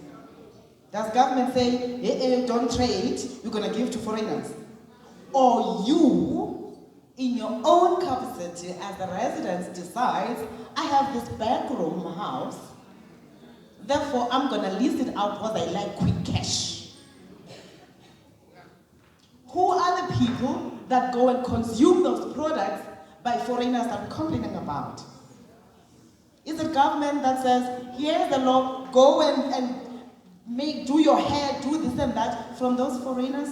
Does government say, don't trade, you're going to give to foreigners? Or you, in your own capacity as the resident, decides, I have this back room house, therefore I'm going to lease it out because I like quick cash. Who are the people that go and consume those products by foreigners that we're complaining about? Is it government that says, here's the law, go and do your hair, do this and that from those foreigners?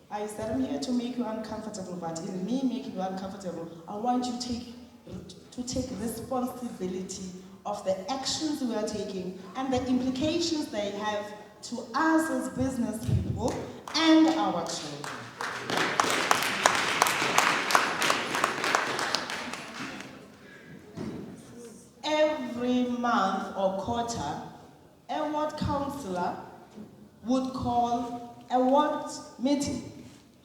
I said, I'm here to make you uncomfortable, but in me making you uncomfortable, I want you to take responsibility of the actions we are taking and the implications they have to us as business people and our children. Every month or quarter, a ward councillor would call a ward meeting.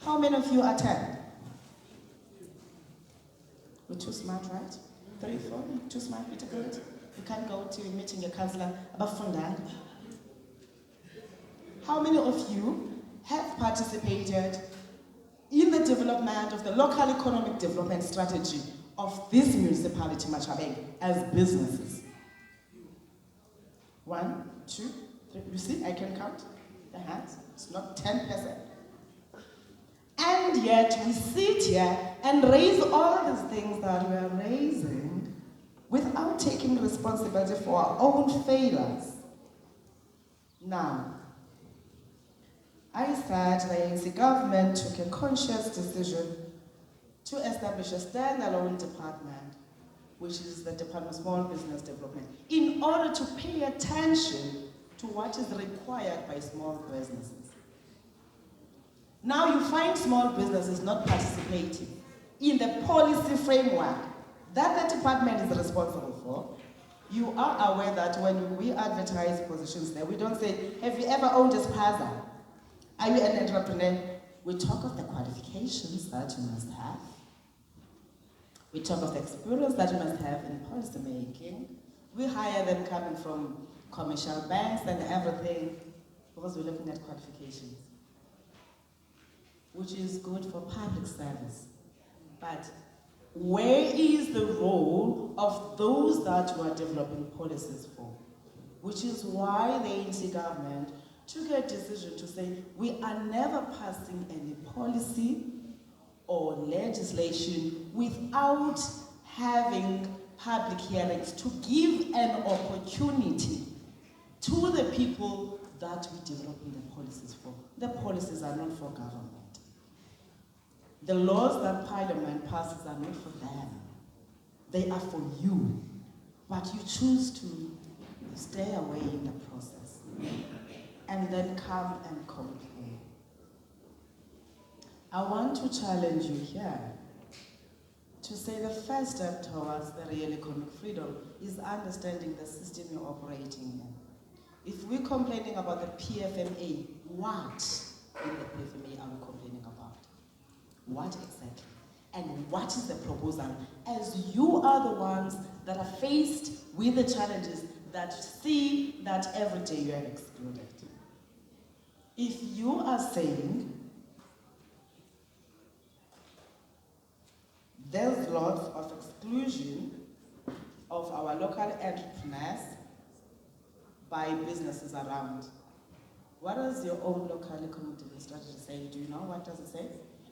How many of you attend? We're too smart, right? 3, 4, too smart, Peter Good. You can't go to a meeting, a councillor, about Fundang. How many of you have participated in the development of the local economic development strategy of this municipality, Matjhabeng, as businesses? 1, 2, 3. You see, I can count the hands. It's not 10%. And yet we sit here and raise all these things that we are raising without taking responsibility for our own failures. Now, I said the ANC government took a conscious decision to establish a standalone department, which is the Department of Small Business Development, in order to pay attention to what is required by small businesses. Now you find small businesses not participating in the policy framework that the department is responsible for. You are aware that when we advertise positions there, we don't say, have you ever owned a spaza? Are you an entrepreneur? We talk of the qualifications that you must have. We talk of the experience that you must have in policy making. We hire them coming from commercial banks and everything because we're looking at qualifications, which is good for public service. But where is the role of those that you are developing policies for? Which is why the ANC government took a decision to say, we are never passing any policy or legislation without having public hearings to give an opportunity to the people that we're developing the policies for. The policies are not for government. The laws that Parliament passes are not for them. They are for you. But you choose to stay away in the process and then come and complain. I want to challenge you here to say the first step towards the real economic freedom is understanding the system you're operating in. If we're complaining about the PFMA, what in the PFMA are we complaining about? What exactly? And what is the proposal? As you are the ones that are faced with the challenges that see that every day you are excluded. If you are saying there's lots of exclusion of our local entrepreneurs by businesses around, what does your own local economic development strategy say? Do you know what does it say?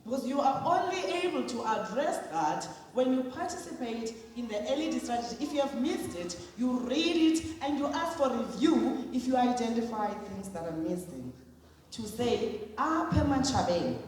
Because you are only able to address that when you participate in the LED strategy. If you have missed it, you read it and you ask for review if you identify things that are missing. To say, per Matjhabeng,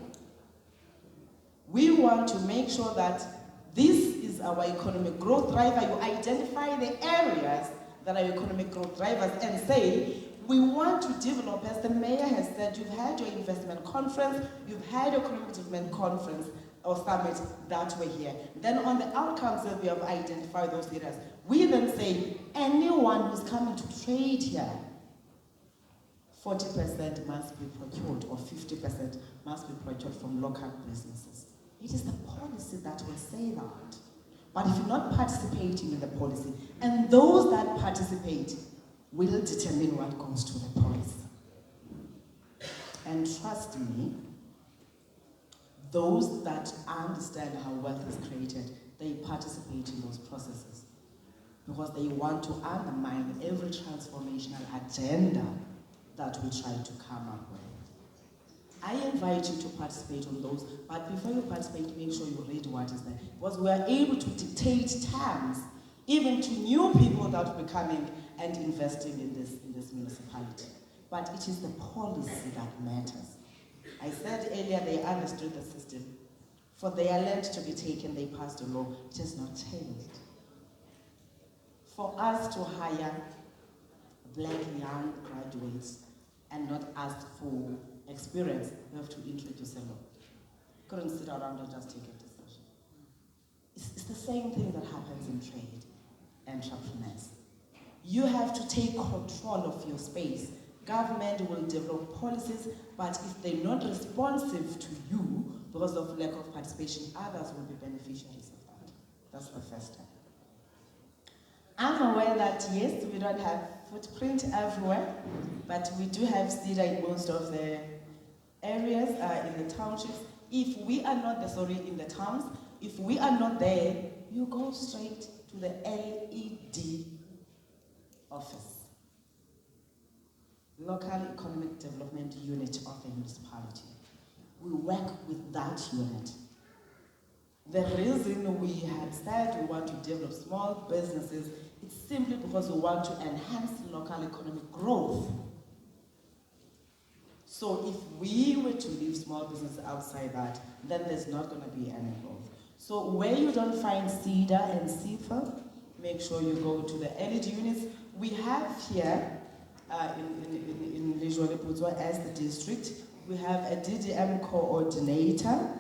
we want to make sure that this is our economic growth driver. You identify the areas that are economic growth drivers and say, we want to develop, as the mayor has said, you've had your investment conference, you've had your economic development conference or summit that were here. Then on the outcomes that we have identified those areas, we then say, anyone who's coming to trade here, 40% must be procured or 50% must be procured from local businesses. It is the policy that will say that. But if you're not participating in the policy, and those that participate will determine what goes to the policy. And trust me, those that understand how wealth is created, they participate in those processes because they want to undermine every transformational agenda that we try to come up with. I invite you to participate on those, but before you participate, make sure you read what is there. Because we are able to dictate terms, even to new people that will be coming and investing in this municipality. But it is the policy that matters. I said earlier they understood the system. For their land to be taken, they passed a law. It has not changed. For us to hire black young graduates and not ask for experience, we have to introduce a law. Couldn't sit around and just take a decision. It's the same thing that happens in trade, entrepreneurs. You have to take control of your space. Government will develop policies, but if they're not responsive to you because of lack of participation, others will be beneficiaries of that. That's the first step. I'm aware that, yes, we don't have footprint everywhere, but we do have cedar in most of the areas in the townships. If we are not in the towns, if we are not there, you go straight to the LED office. local economic development unit of the municipality. We work with that unit. The reason we had said we want to develop small businesses, it's simply because we want to enhance local economic growth. So if we were to leave small business outside that, then there's not going to be any growth. So where you don't find CEDA and CFA, make sure you go to the LED units. We have here in Matjhabeng as the district, we have a DDM coordinator.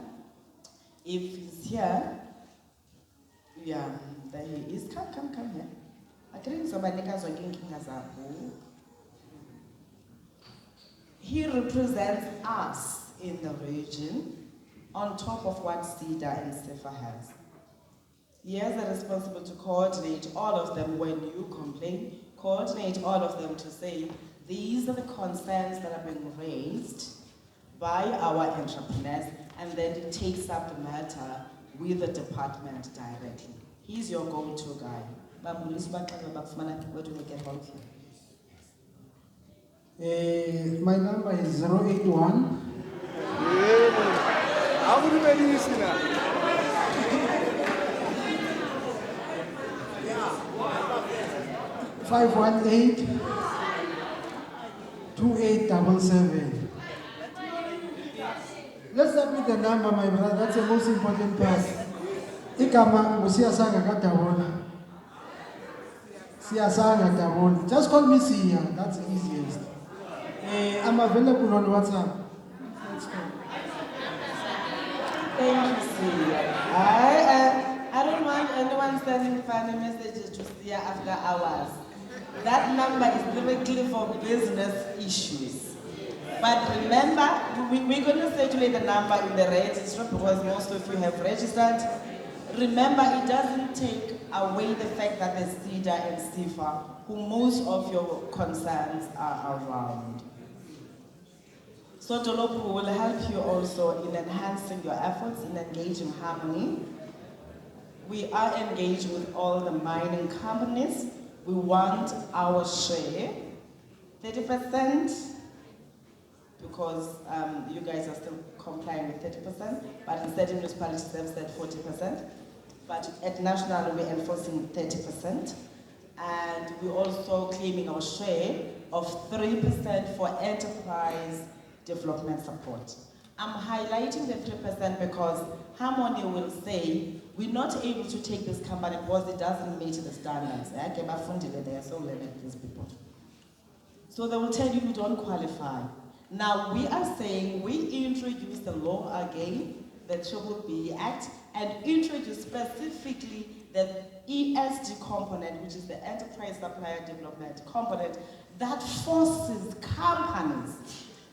If he's here, yeah, there he is. Come here. I think somebody can He represents us in the region on top of what CEDA and CFA has. He has a responsibility to coordinate all of them when you complain, coordinate all of them to say, these are the concerns that are being raised by our entrepreneurs, and then he takes up the matter with the department directly. He's your go-to guy. Where do we get hold of you? My number is 081. 518 2877. Let's start with the number, my brother. That's the most important part. Ikama usiyasanga kadabona. Siyasanga dabona. Just call me Sia. That's the easiest. I'm available on WhatsApp. Thank you, Sia. I don't want anyone sending funny messages to Sia after hours. That number is directly for business issues. But remember, we're going to circulate the number in the registry because most of you have registered. Remember, it doesn't take away the fact that there's CEDA and CFA, who most of your concerns are around. So Dolopu will help you also in enhancing your efforts in engaging harmony. We are engaged with all the mining companies. We want our share, 30%, because you guys are still complying with 30%, but in certain municipalities they've said 40%. But at national we're enforcing 30%. And we're also claiming our share of 3% for enterprise development support. I'm highlighting the 3% because Harmony will say, we're not able to take this company because it doesn't meet the standards. They are so limited, these people. So they will tell you you don't qualify. Now we are saying we introduce the law again, the BBB Act, and introduce specifically the ESG component, which is the Enterprise Supplier Development component, that forces companies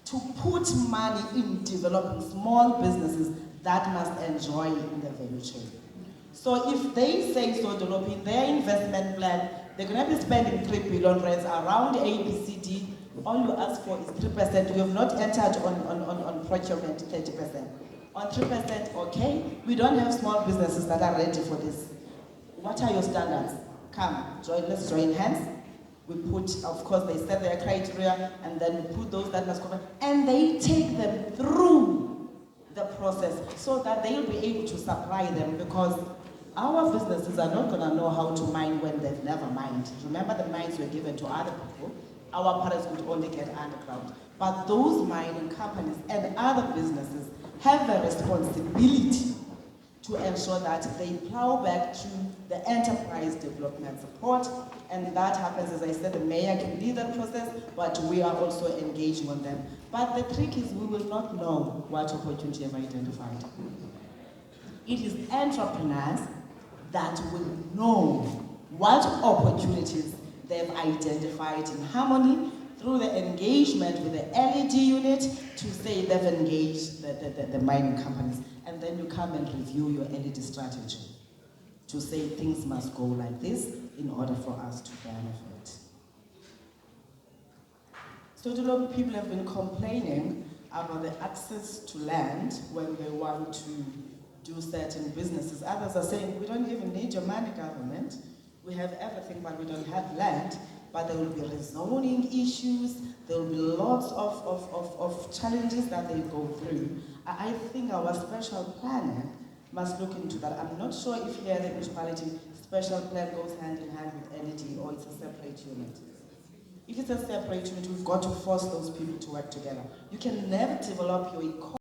to put money in developing small businesses that must enjoy in the value chain. So if they say so, developing their investment plan, they're going to be spending 3 billion rands around ABCD. All you ask for is 3%. We have not entered on procurement 30%. On 3%, okay, we don't have small businesses that are ready for this. What are your standards? Come, let's join hands. We put, of course, they set their criteria, and then we put those that must come, and they take them through the process so that they'll be able to supply them, because our businesses are not going to know how to mine when they've never mined. Remember, the mines were given to other people. Our parents would only get underground. But those mining companies and other businesses have a responsibility to ensure that they plow back to the enterprise development support. And that happens, as I said, the mayor can lead that process, but we are also engaging on them. But the trick is we will not know what opportunity have identified. It is entrepreneurs that will know what opportunities they've identified in Harmony through the engagement with the LED unit to say they've engaged the mining companies. And then you come and review your LED strategy to say things must go like this in order for us to benefit. So a lot of people have been complaining about the access to land when they want to do certain businesses. Others are saying, we don't even need your money, government. We have everything, but we don't have land. But there will be rezoning issues, There will be lots of challenges that they go through. I think our special planner must look into that. I'm not sure if here the municipality special plan goes hand in hand with energy or it's a separate unit. If it's a separate unit, we've got to force those people to work together. You can never develop your economy